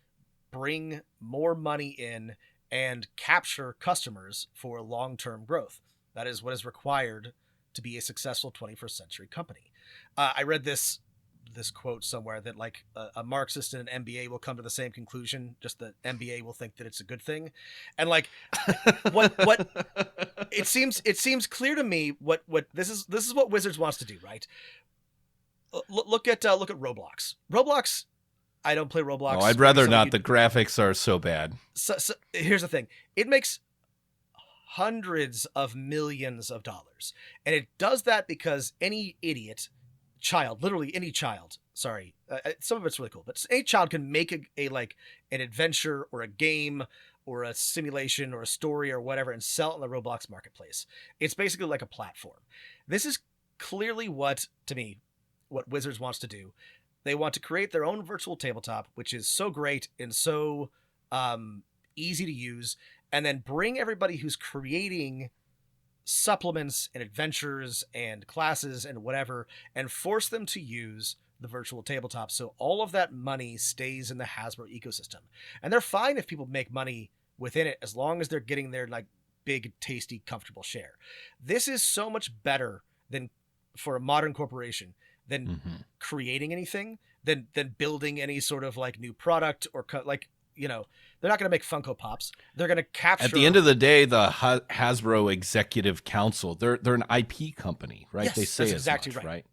bring more money in and capture customers for long-term growth. That is what is required to be a successful 21st century company. I read this quote somewhere that like a Marxist and an MBA will come to the same conclusion, just the MBA will think that it's a good thing. And like what it seems clear to me what this is what Wizards wants to do, right? Look at Roblox. Roblox, I don't play Roblox. Oh, I'd rather not. The graphics are so bad. So here's the thing. It makes hundreds of millions of dollars. And it does that because any idiot child, literally any child, sorry, some of it's really cool, but any child can make a like an adventure or a game or a simulation or a story or whatever and sell it on the Roblox marketplace. It's basically like a platform. This is clearly what Wizards wants to do. They want to create their own virtual tabletop, which is so great and so easy to use, and then bring everybody who's creating supplements and adventures and classes and whatever, and force them to use the virtual tabletop. So all of that money stays in the Hasbro ecosystem. And they're fine if people make money within it, as long as they're getting their like big, tasty, comfortable share. This is so much better than for a modern corporation than creating anything, than building any sort of like new product or like, you know, they're not going to make Funko Pops. They're going to capture. At the end of the day, the Hasbro Executive Council, they're an IP company, right? Yes, they say that's as exactly much, right?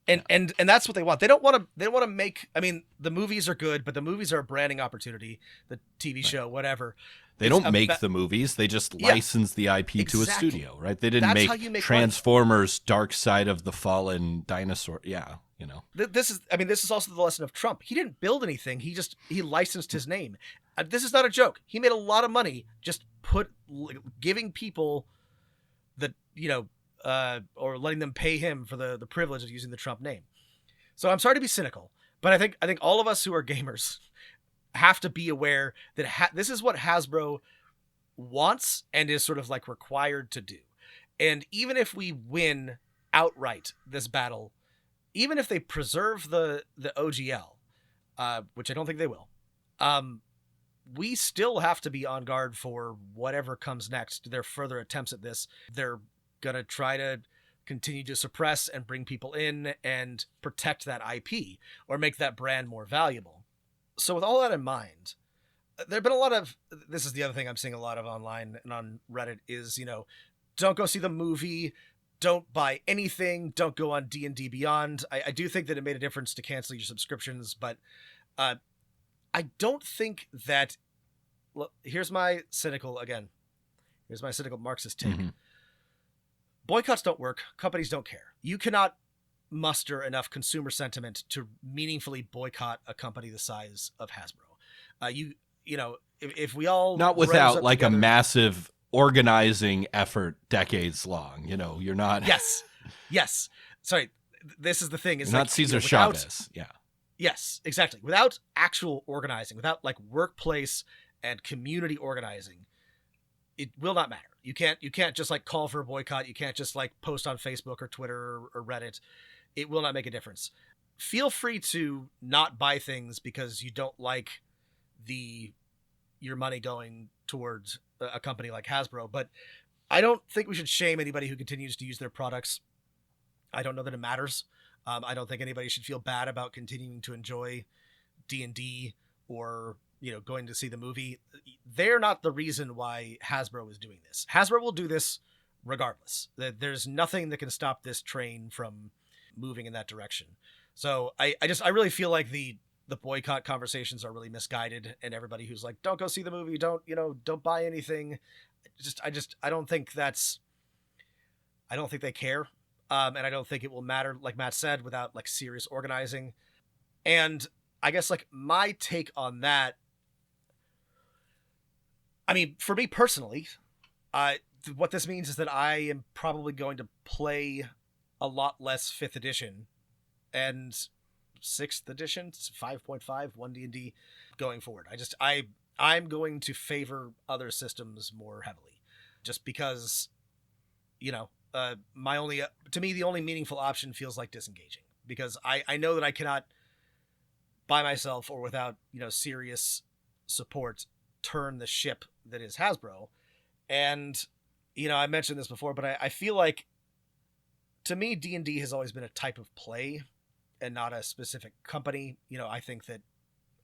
And that's what they want. They don't want to make, I mean, the movies are good, but the movies are a branding opportunity, the TV show, whatever. They don't make the movies. They just license the IP to a studio, right? They didn't make Transformers Dark Side of the Fallen Dinosaur. Yeah, you know. This is also the lesson of Trump. He didn't build anything. He licensed his name. This is not a joke. He made a lot of money just giving people the, you know, or letting them pay him for the privilege of using the Trump name. So I'm sorry to be cynical, but I think all of us who are gamers have to be aware that this is what Hasbro wants and is sort of like required to do. And even if we win outright this battle, even if they preserve the OGL, which I don't think they will, we still have to be on guard for whatever comes next. Their further attempts at this. They're going to try to continue to suppress and bring people in and protect that IP or make that brand more valuable. So with all that in mind, there have been a lot of, this is the other thing I'm seeing a lot of online and on Reddit is, you know, don't go see the movie, don't buy anything, don't go on D&D Beyond. I do think that it made a difference to cancel your subscriptions, but I don't think that, look, here's my cynical Marxist take. Boycotts don't work. Companies don't care. You cannot muster enough consumer sentiment to meaningfully boycott a company the size of Hasbro. You know, if we all not without like together, a massive organizing effort decades long, you know, you're not. Yes. Sorry. This is the thing. Is not like, Cesar without, Chavez. Yeah. Yes, exactly. Without actual organizing, without like workplace and community organizing, it will not matter. You can't just like call for a boycott. You can't just like post on Facebook or Twitter or Reddit. It will not make a difference. Feel free to not buy things because you don't like your money going towards a company like Hasbro, but I don't think we should shame anybody who continues to use their products. I don't know that it matters. I don't think anybody should feel bad about continuing to enjoy D&D or, you know, going to see the movie. They're not the reason why Hasbro is doing this. Hasbro will do this regardless. There's nothing that can stop this train from moving in that direction. So I really feel like the boycott conversations are really misguided, and everybody who's like, don't go see the movie, don't buy anything. I don't think they care. And I don't think it will matter, like Matt said, without like serious organizing. And I guess like my take on that, I mean, for me personally, what this means is that I am probably going to play a lot less 5th edition and 6th edition, 5.5, 1D&D going forward. I'm going to favor other systems more heavily just because, you know, my only to me the only meaningful option feels like disengaging, because I know that I cannot by myself or without serious support turn the ship that is Hasbro. And I mentioned this before, but I feel like, to me, D&D has always been a type of play and not a specific company. I think that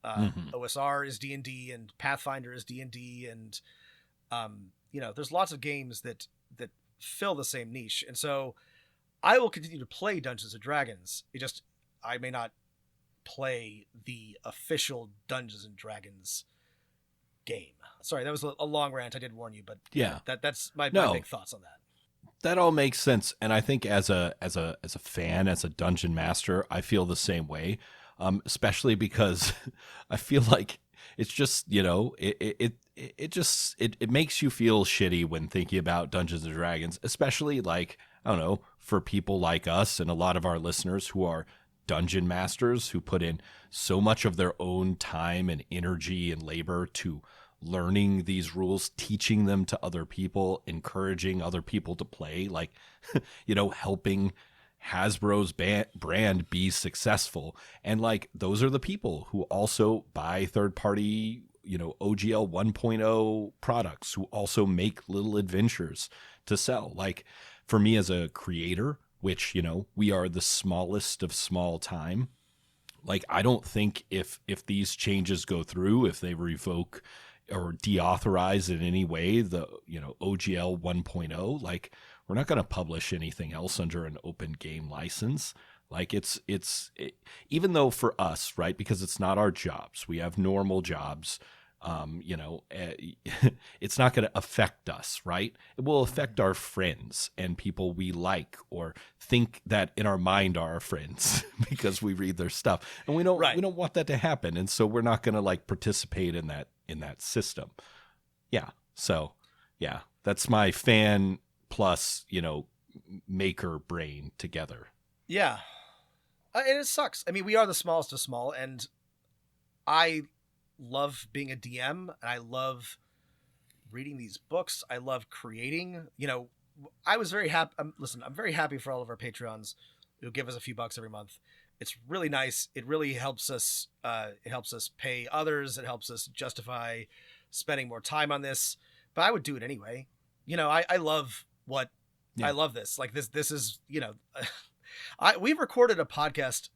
OSR is D&D and Pathfinder is D&D, and there's lots of games that fill the same niche. And so I will continue to play Dungeons and Dragons. I may not play the official Dungeons and Dragons game. Sorry, that was a long rant. I did warn you, but yeah, that's my big thoughts on that. That all makes sense, and I think as a fan, as a dungeon master, I feel the same way. Especially because I feel like it's just it makes you feel shitty when thinking about Dungeons and Dragons, especially like, I don't know, for people like us and a lot of our listeners who are dungeon masters, who put in so much of their own time and energy and labor to learning these rules, teaching them to other people, encouraging other people to play, like, helping Hasbro's brand be successful. And like, those are the people who also buy third-party, OGL 1.0 products, who also make little adventures to sell. Like, for me as a creator, which, we are the smallest of small time, like, I don't think if these changes go through, if they revoke or deauthorize in any way the, OGL 1.0, like, we're not going to publish anything else under an open game license. Like, even though for us, right, because it's not our jobs, we have normal jobs, it's not going to affect us, right? It will affect our friends and people we like or think that in our mind are our friends because we read their stuff, and we don't want that to happen, and so we're not going to like participate in that system. Yeah. So yeah, that's my fan plus maker brain together. Yeah. And it sucks. I mean, we are the smallest of small, and I love being a DM, and I love reading these books. I love creating. I was very happy. I'm very happy for all of our Patreons who give us a few bucks every month. It's really nice. It really helps us. It helps us pay others. It helps us justify spending more time on this. But I would do it anyway. I love what I love this. Like this is, we've recorded a podcast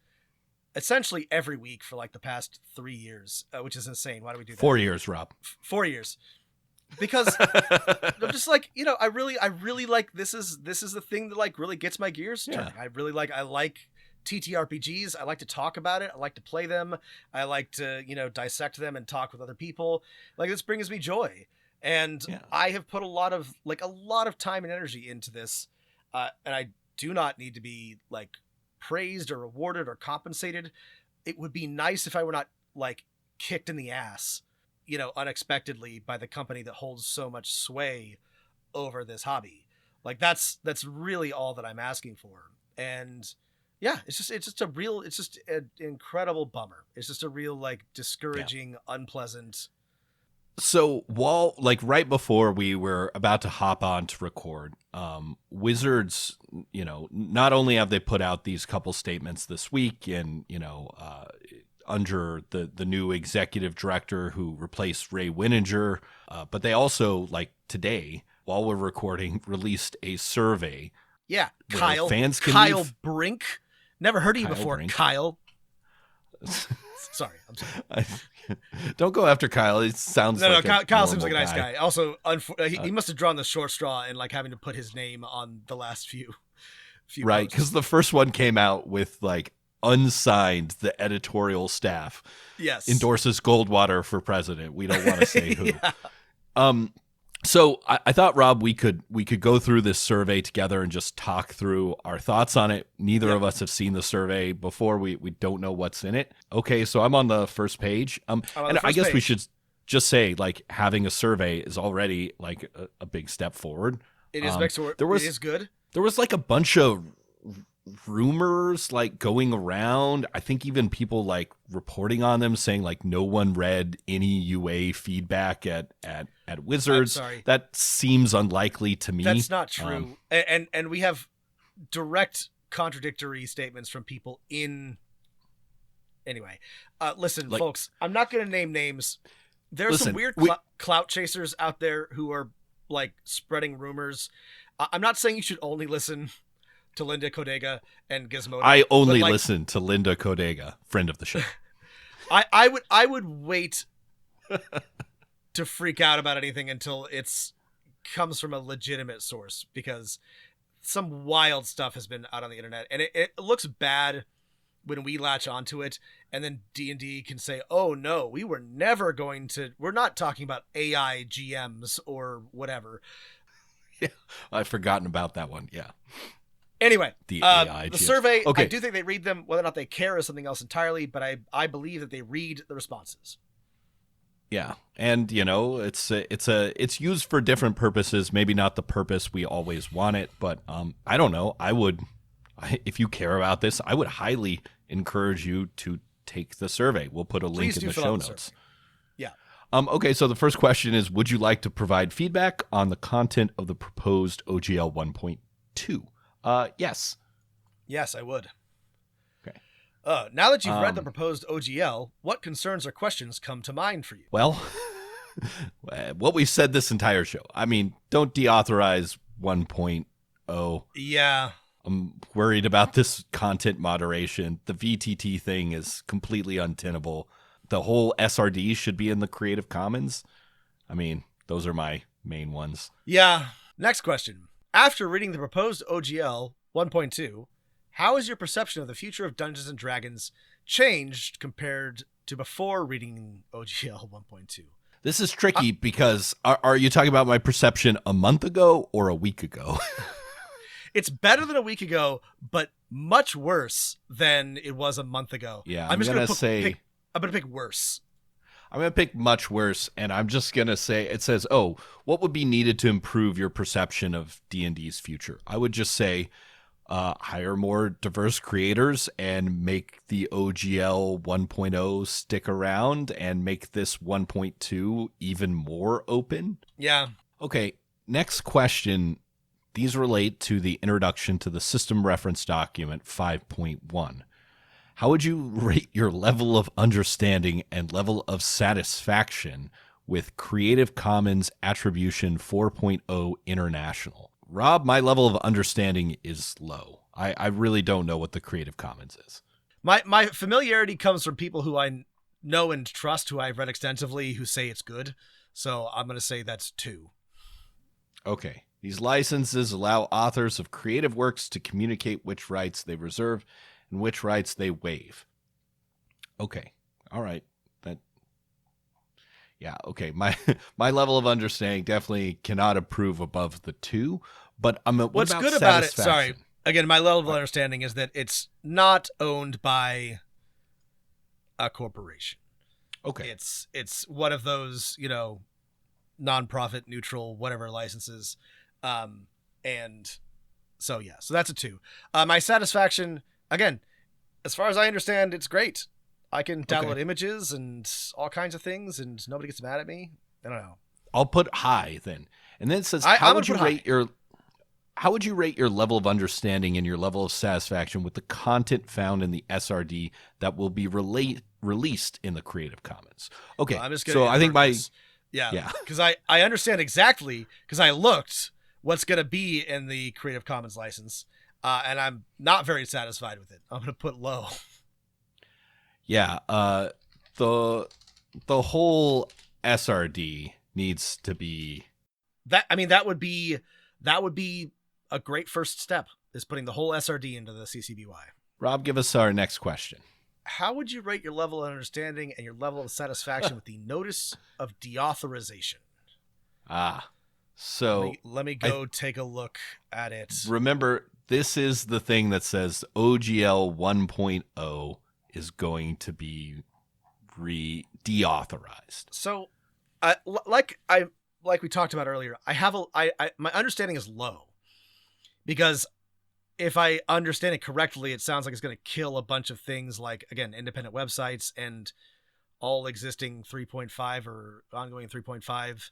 essentially every week for like the past 3 years, which is insane. Why do we do that? 4 years, Rob. 4 years. Because I'm just like, I really like, this is the thing that like really gets my gears turning. I like TTRPGs. I like to talk about it. I like to play them. I like to, dissect them and talk with other people. Like, this brings me joy. And I have put a lot of time and energy into this. And I do not need to be like praised or rewarded or compensated. It would be nice if I were not like kicked in the ass, unexpectedly by the company that holds so much sway over this hobby. Like, that's really all that I'm asking for. And yeah, it's just an incredible bummer. It's just a real like discouraging, unpleasant. So while like right before we were about to hop on to record, Wizards, not only have they put out these couple statements this week and, under the new executive director who replaced Ray Winninger, but they also, like today, while we're recording, released a survey. Yeah, Kyle. Fans can Kyle Brink. Never heard of you before, Brink. Kyle. Sorry, I'm sorry. Don't go after Kyle. It sounds like Kyle seems like a nice guy. Also, he must have drawn the short straw in like having to put his name on the last few right, because the first one came out with like unsigned, the editorial staff endorses Goldwater for president. We don't want to say who. Yeah. So I thought, Rob, we could go through this survey together and just talk through our thoughts on it. Neither of us have seen the survey before. We don't know what's in it. Okay, so I'm on the first page. I guess we should just say, like, having a survey is already like a big step forward. It is big forward. It is good. There was like a bunch of rumors like going around. I think even people like reporting on them saying like no one read any UA feedback at Wizards. I'm sorry. That seems unlikely to me. That's not true. And we have direct contradictory statements from people in. Anyway, listen, folks, I'm not going to name names. There's some weird clout chasers out there who are like spreading rumors. I'm not saying you should only listen to Linda Codega and Gizmodo. I only listen to Linda Codega, friend of the show. I would wait to freak out about anything until it's comes from a legitimate source, because some wild stuff has been out on the internet, and it looks bad when we latch onto it, and then D&D can say, oh no, we're not talking about AI GMs or whatever. Yeah, I've forgotten about that one. Yeah. Anyway, the AI the GMs. survey, okay. I do think they read them. Whether or not they care is something else entirely, but I believe that they read the responses. Yeah, and it's used for different purposes. Maybe not the purpose we always want it, but I don't know. If you care about this, I would highly encourage you to take the survey. We'll put a link in the show notes. Yeah. Okay, so the first question is, would you like to provide feedback on the content of the proposed OGL 1.2? Yes. Yes, I would. Okay. Now that you've read the proposed OGL, what concerns or questions come to mind for you? Well, what we've said this entire show. I mean, don't deauthorize 1.0. Yeah. I'm worried about this content moderation. The VTT thing is completely untenable. The whole SRD should be in the Creative Commons. I mean, those are my main ones. Yeah. Next question. After reading the proposed OGL 1.2, how has your perception of the future of Dungeons & Dragons changed compared to before reading OGL 1.2? This is tricky because are you talking about my perception a month ago or a week ago? It's better than a week ago, but much worse than it was a month ago. Yeah, I'm going to pick worse. I'm going to pick much worse, and I'm just going to say, it says, what would be needed to improve your perception of D&D's future? I would just say hire more diverse creators and make the OGL 1.0 stick around and make this 1.2 even more open. Yeah. Okay, next question. These relate to the introduction to the System Reference Document 5.1. How would you rate your level of understanding and level of satisfaction with Creative Commons Attribution 4.0 International? Rob, my level of understanding is low. I really don't know what the Creative Commons is. My familiarity comes from people who I know and trust, who I've read extensively, who say it's good. So I'm going to say that's 2. Okay. These licenses allow authors of creative works to communicate which rights they reserve and which rights they waive. Okay. All right. Okay. My level of understanding definitely cannot approve above the 2, but what's good about it, sorry. Again, my level of understanding is that it's not owned by a corporation. Okay. It's one of those, nonprofit, neutral, whatever licenses. And so, yeah, so that's a 2. My satisfaction, again, as far as I understand, it's great. I can download images and all kinds of things, and nobody gets mad at me. I don't know. I'll put high then. And then it says, how would you rate your level of understanding and your level of satisfaction with the content found in the SRD that will be released in the Creative Commons? Okay, well, I'm just so I think yeah, because I understand exactly, because I looked what's going to be in the Creative Commons license, and I'm not very satisfied with it. I'm going to put low. Yeah, the whole SRD needs to be that. I mean, that would be a great first step, is putting the whole SRD into the CCBY. Rob, give us our next question. How would you rate your level of understanding and your level of satisfaction with the notice of deauthorization? So let me go take a look at it. Remember, this is the thing that says OGL 1.0 is going to be deauthorized. So, like we talked about earlier, my understanding is low, because if I understand it correctly, it sounds like it's going to kill a bunch of things like, again, independent websites and all existing 3.5 or ongoing 3.5.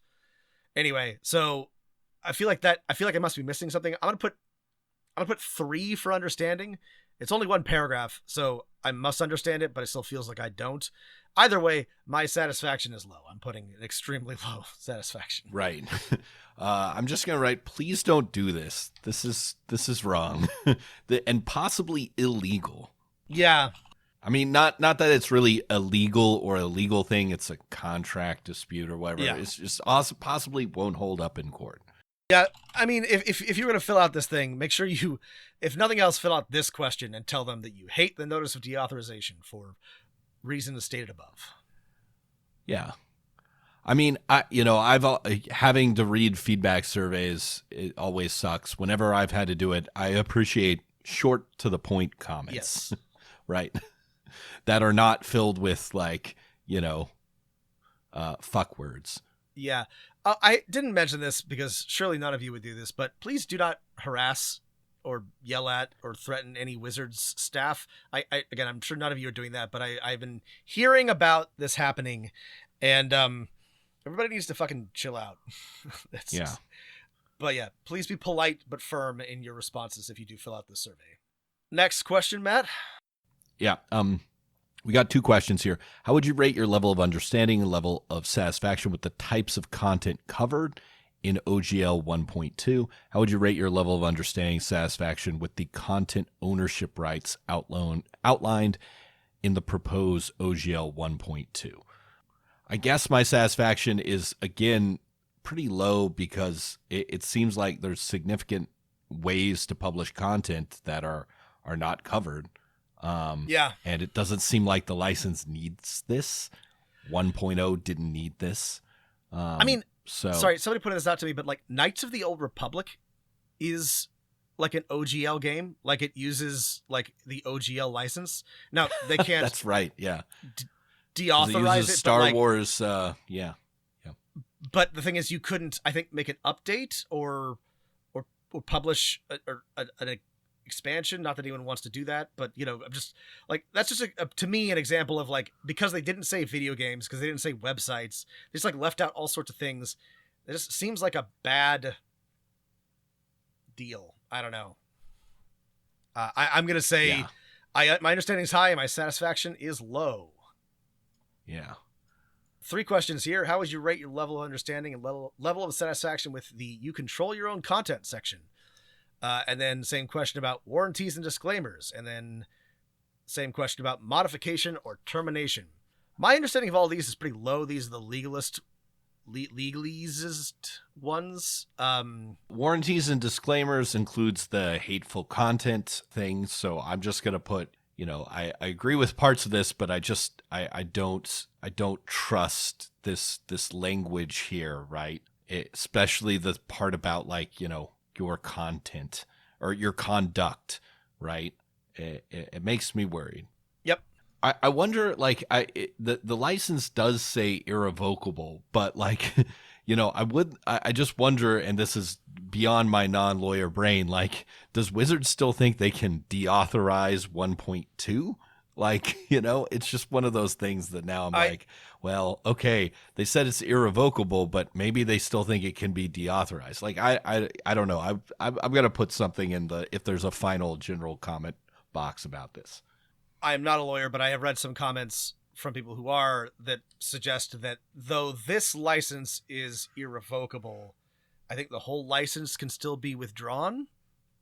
Anyway, so I feel like I must be missing something. I'm going to put 3 for understanding. It's only one paragraph, so I must understand it, but it still feels like I don't. Either way, my satisfaction is low. I'm putting an extremely low satisfaction. Right. I'm just going to write, please don't do this. This is wrong and possibly illegal. Yeah. I mean, not that it's really illegal or a legal thing. It's a contract dispute or whatever. Yeah. It's just also possibly won't hold up in court. Yeah, I mean, if you're going to fill out this thing, make sure you, if nothing else, fill out this question and tell them that you hate the notice of deauthorization for reasons stated above. Yeah. I mean, I've having to read feedback surveys, it always sucks. Whenever I've had to do it, I appreciate short to the point comments. Yes. Right? That are not filled with fuck words. Yeah. I didn't mention this because surely none of you would do this, but please do not harass or yell at or threaten any Wizards staff. Again, I'm sure none of you are doing that, but I've been hearing about this happening, and everybody needs to fucking chill out. Yeah. But yeah, please be polite but firm in your responses if you do fill out this survey. Next question, Matt. Yeah. We got 2 questions here. How would you rate your level of understanding and level of satisfaction with the types of content covered in OGL 1.2? How would you rate your level of understanding and satisfaction with the content ownership rights outlined in the proposed OGL 1.2? I guess my satisfaction is, again, pretty low because it seems like there's significant ways to publish content that are not covered. Yeah. And it doesn't seem like the license needs this. 1.0 didn't need this. I mean, sorry, somebody pointed this out to me, but like Knights of the Old Republic is like an OGL game. Like it uses like the OGL license. Now they can't. That's right. Yeah. Deauthorize it. Star Wars. Yeah. But the thing is, you couldn't, I think, make an update or publish an expansion. Not that anyone wants to do that, but I'm just like, that's just to me an example of like, because they didn't say video games, because they didn't say websites, they just like left out all sorts of things. It just seems like a bad deal. I don't know. I'm gonna say, my understanding is high and my satisfaction is low. Yeah. 3 questions here. How would you rate your level of understanding and level of satisfaction with the you control your own content section? And then same question about warranties and disclaimers. And then same question about modification or termination. My understanding of all these is pretty low. These are the legalist ones. Warranties and disclaimers includes the hateful content thing. So I'm just going to put, I agree with parts of this, but I don't trust this language here, right? Especially the part about like, your content or your conduct, right? It makes me worried. Yep. I wonder, like, the license does say irrevocable, but like, I just wonder, and this is beyond my non-lawyer brain, like, does Wizards still think they can deauthorize 1.2? Like, it's just one of those things that now I'm like, well, okay, they said it's irrevocable, but maybe they still think it can be deauthorized. Like, I don't know. I'm going to put something in if there's a final general comment box about this. I am not a lawyer, but I have read some comments from people who are that suggest that though this license is irrevocable, I think the whole license can still be withdrawn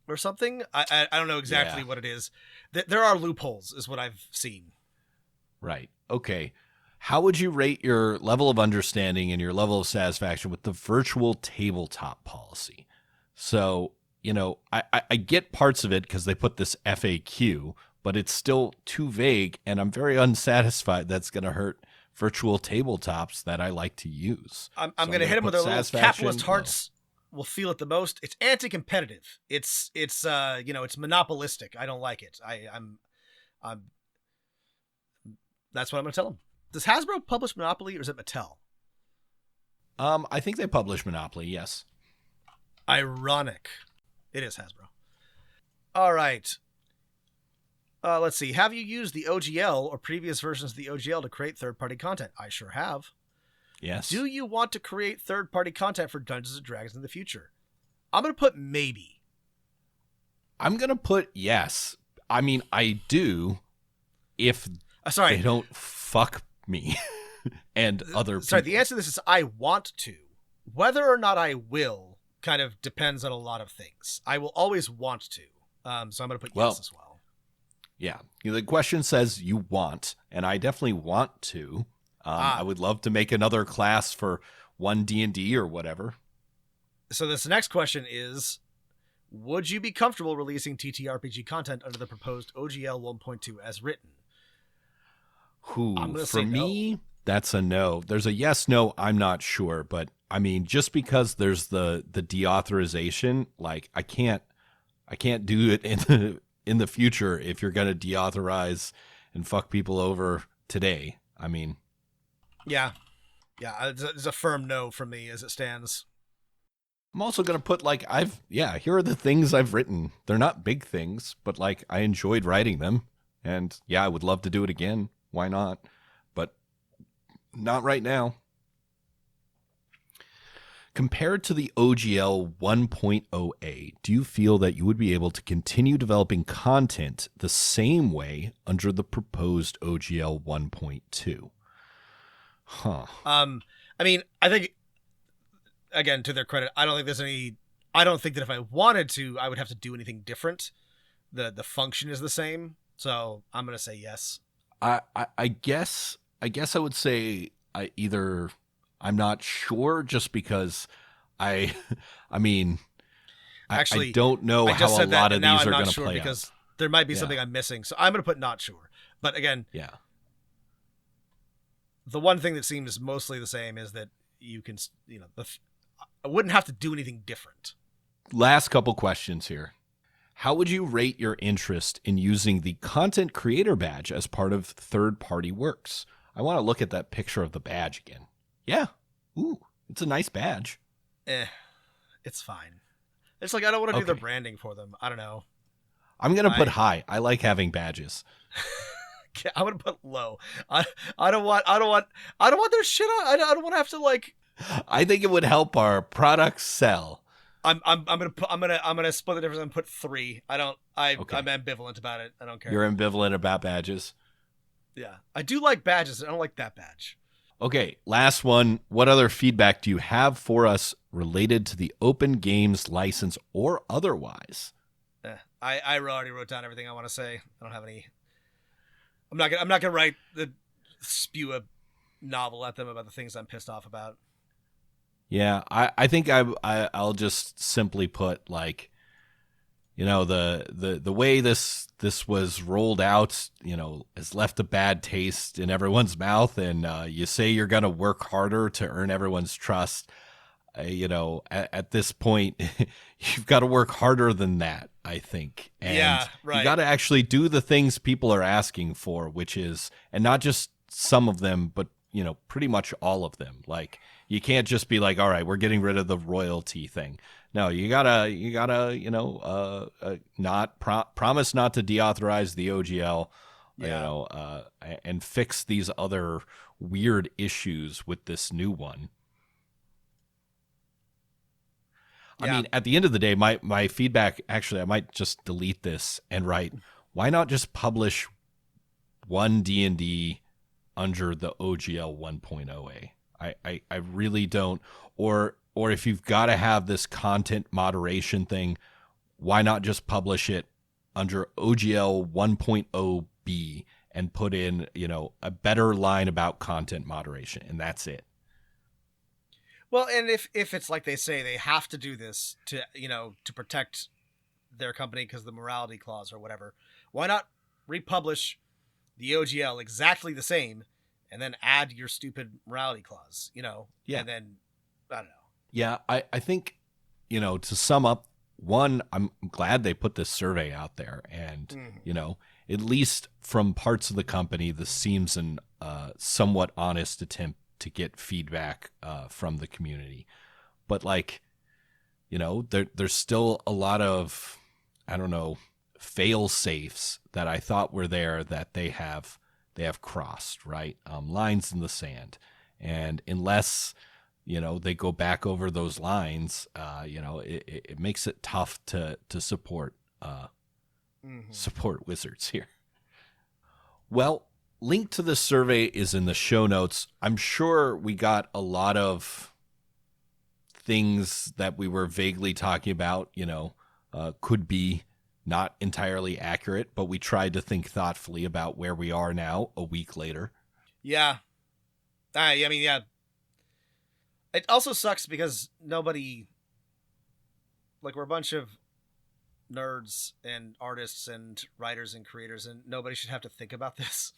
or something. I don't know exactly what it is. There are loopholes is what I've seen. Right. Okay. How would you rate your level of understanding and your level of satisfaction with the virtual tabletop policy? So, I get parts of it because they put this FAQ, but it's still too vague, and I'm very unsatisfied that's going to hurt virtual tabletops that I like to use. I'm going to hit them with their little capitalist hearts. Will feel it the most. It's anti-competitive. It's monopolistic. I don't like it. I'm that's what I'm going to tell them. Does Hasbro publish Monopoly or is it Mattel? I think they publish Monopoly. Yes. Ironic. It is Hasbro. All right. Let's see. Have you used the OGL or previous versions of the OGL to create third-party content? I sure have. Yes. Do you want to create third-party content for Dungeons & Dragons in the future? I'm going to put maybe. I'm going to put yes. I mean, I do if Sorry. they don't fuck me and other people. Sorry, the answer to this is I want to. Whether or not I will kind of depends on a lot of things. I will always want to. So I'm going to put yes as well. Yeah. The question says you want, and I definitely want to. I would love to make another class for one D&D or whatever. So this next question is, would you be comfortable releasing TTRPG content under the proposed OGL 1.2 as written? For me, no. That's a no. There's a yes, no, I'm not sure. But, I mean, just because there's the deauthorization, like, I can't do it in the future if you're going to deauthorize and fuck people over today. I mean... Yeah, it's a firm no from me as it stands. I'm also going to put, like, here are the things I've written. They're not big things, but, like, I enjoyed writing them. And, yeah, I would love to do it again. Why not? But not right now. Compared to the OGL 1.0a, do you feel that you would be able to continue developing content the same way under the proposed OGL 1.2? Huh. I mean, I think, again, to their credit, I don't think that if I wanted to, I would have to do anything different. The function is the same. So I'm going to say yes. I guess I would say I'm not sure, just because I don't know how a lot of these are going to play because out. There might be something I'm missing. So I'm going to put not sure. But again, the one thing that seems mostly the same is that you can, I wouldn't have to do anything different. Last couple questions here. How would you rate your interest in using the content creator badge as part of third-party works? I want to look at that picture of the badge again. Yeah. Ooh, it's a nice badge. It's fine. It's like, I don't want to do their branding for them. I don't know. I'm going to put high. I like having badges. I'm gonna put low. I don't want their shit on. I don't want to have to like. I think it would help our products sell. I'm gonna split the difference and put 3. I'm ambivalent about it. I don't care. You're ambivalent about badges. Yeah, I do like badges. I don't like that badge. Okay, last one. What other feedback do you have for us related to the Open Games license or otherwise? I already wrote down everything I want to say. I don't have any. I'm not gonna spew a novel at them about the things I'm pissed off about. Yeah, I think I'll just simply put, like, the way this was rolled out, has left a bad taste in everyone's mouth, and you say you're gonna work harder to earn everyone's trust. At this point, you've got to work harder than that, I think. And you got to actually do the things people are asking for, which is, and not just some of them, but, pretty much all of them. Like, you can't just be like, all right, we're getting rid of the royalty thing. No, you gotta, not promise not to deauthorize the OGL, and fix these other weird issues with this new one. I mean, at the end of the day, my feedback, actually, I might just delete this and write, why not just publish one D&D under the OGL 1.0a? I really don't. Or if you've got to have this content moderation thing, why not just publish it under OGL 1.0b and put in, a better line about content moderation, and that's it. Well, and if it's like they say, they have to do this to protect their company because of the morality clause or whatever, why not republish the OGL exactly the same and then add your stupid morality clause, Yeah. And then, I don't know. Yeah, I think, to sum up, one, I'm glad they put this survey out there, and, at least from parts of the company, this seems an somewhat honest attempt to get feedback from the community. But, like, there's still a lot of, I don't know, fail safes that I thought were there that they have crossed, right? Lines in the sand. And unless, they go back over those lines, it makes it tough to support support Wizards here. Well, link to the survey is in the show notes. I'm sure we got a lot of things that we were vaguely talking about, could be not entirely accurate, but we tried to think thoughtfully about where we are now a week later. Yeah. Yeah. It also sucks because nobody, we're a bunch of nerds and artists and writers and creators, and nobody should have to think about this.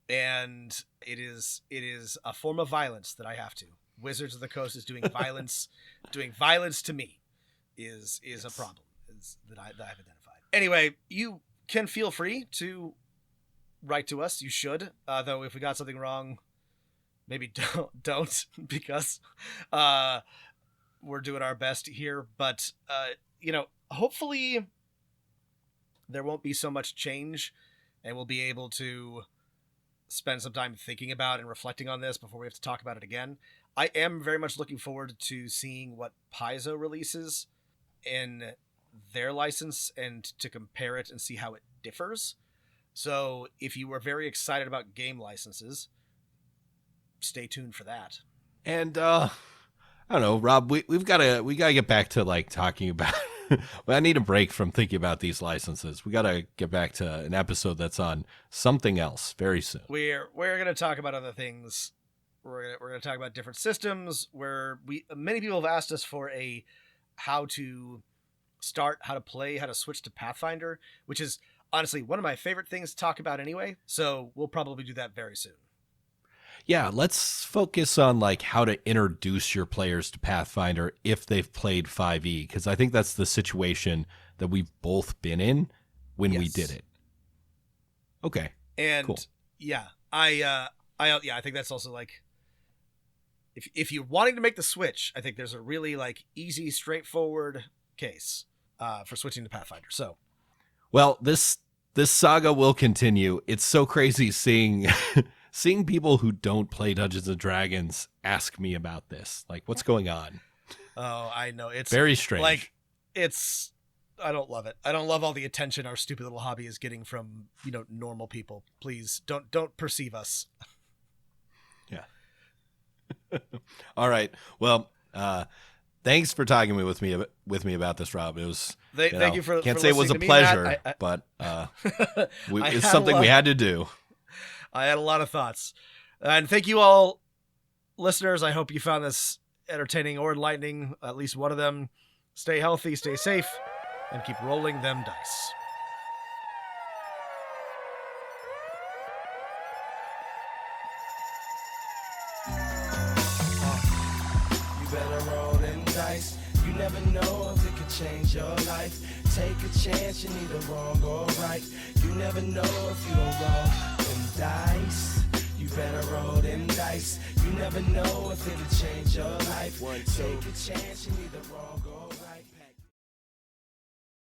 And it is a form of violence that I have to. Wizards of the Coast is doing violence. Doing violence to me is a problem that I've identified. Anyway, you can feel free to write to us. You should, though. If we got something wrong, maybe don't because we're doing our best here. But hopefully there won't be so much change, and we'll be able to spend some time thinking about and reflecting on this before we have to talk about it again. I am very much looking forward to seeing what Paizo releases in their license and to compare it and see how it differs. So if you were very excited about game licenses, stay tuned for that. And I don't know, Rob, we gotta get back to talking about I need a break from thinking about these licenses. We gotta get back to an episode that's on something else very soon. We're gonna talk about other things. We're gonna talk about different systems where many people have asked us for a how to start, how to play, how to switch to Pathfinder, which is honestly one of my favorite things to talk about anyway. So we'll probably do that very soon. Yeah, let's focus on how to introduce your players to Pathfinder if they've played 5e, because I think that's the situation that we've both been in when we did it. Okay. And cool. Yeah, I think that's also if you're wanting to make the switch, I think there's a really easy, straightforward case for switching to Pathfinder. So, well, this saga will continue. It's so crazy seeing seeing people who don't play Dungeons and Dragons ask me about this. What's going on? Oh, I know. It's very strange. I don't love it. I don't love all the attention our stupid little hobby is getting from, normal people. Please don't perceive us. Yeah. All right. Well, thanks for talking with me about this, Rob. It was thank you for can't for say it was a pleasure, but it's something we had to do. I had a lot of thoughts, and thank you all, listeners. I hope you found this entertaining or enlightening. At least one of them. Stay healthy, stay safe, and keep rolling them dice. You better roll them dice. You never know if it could change your life. Take a chance, you need a wrong or right. You never know if you don't roll them dice. You better roll them dice. You never know if it'll change your life. Take a chance, you need a wrong or right.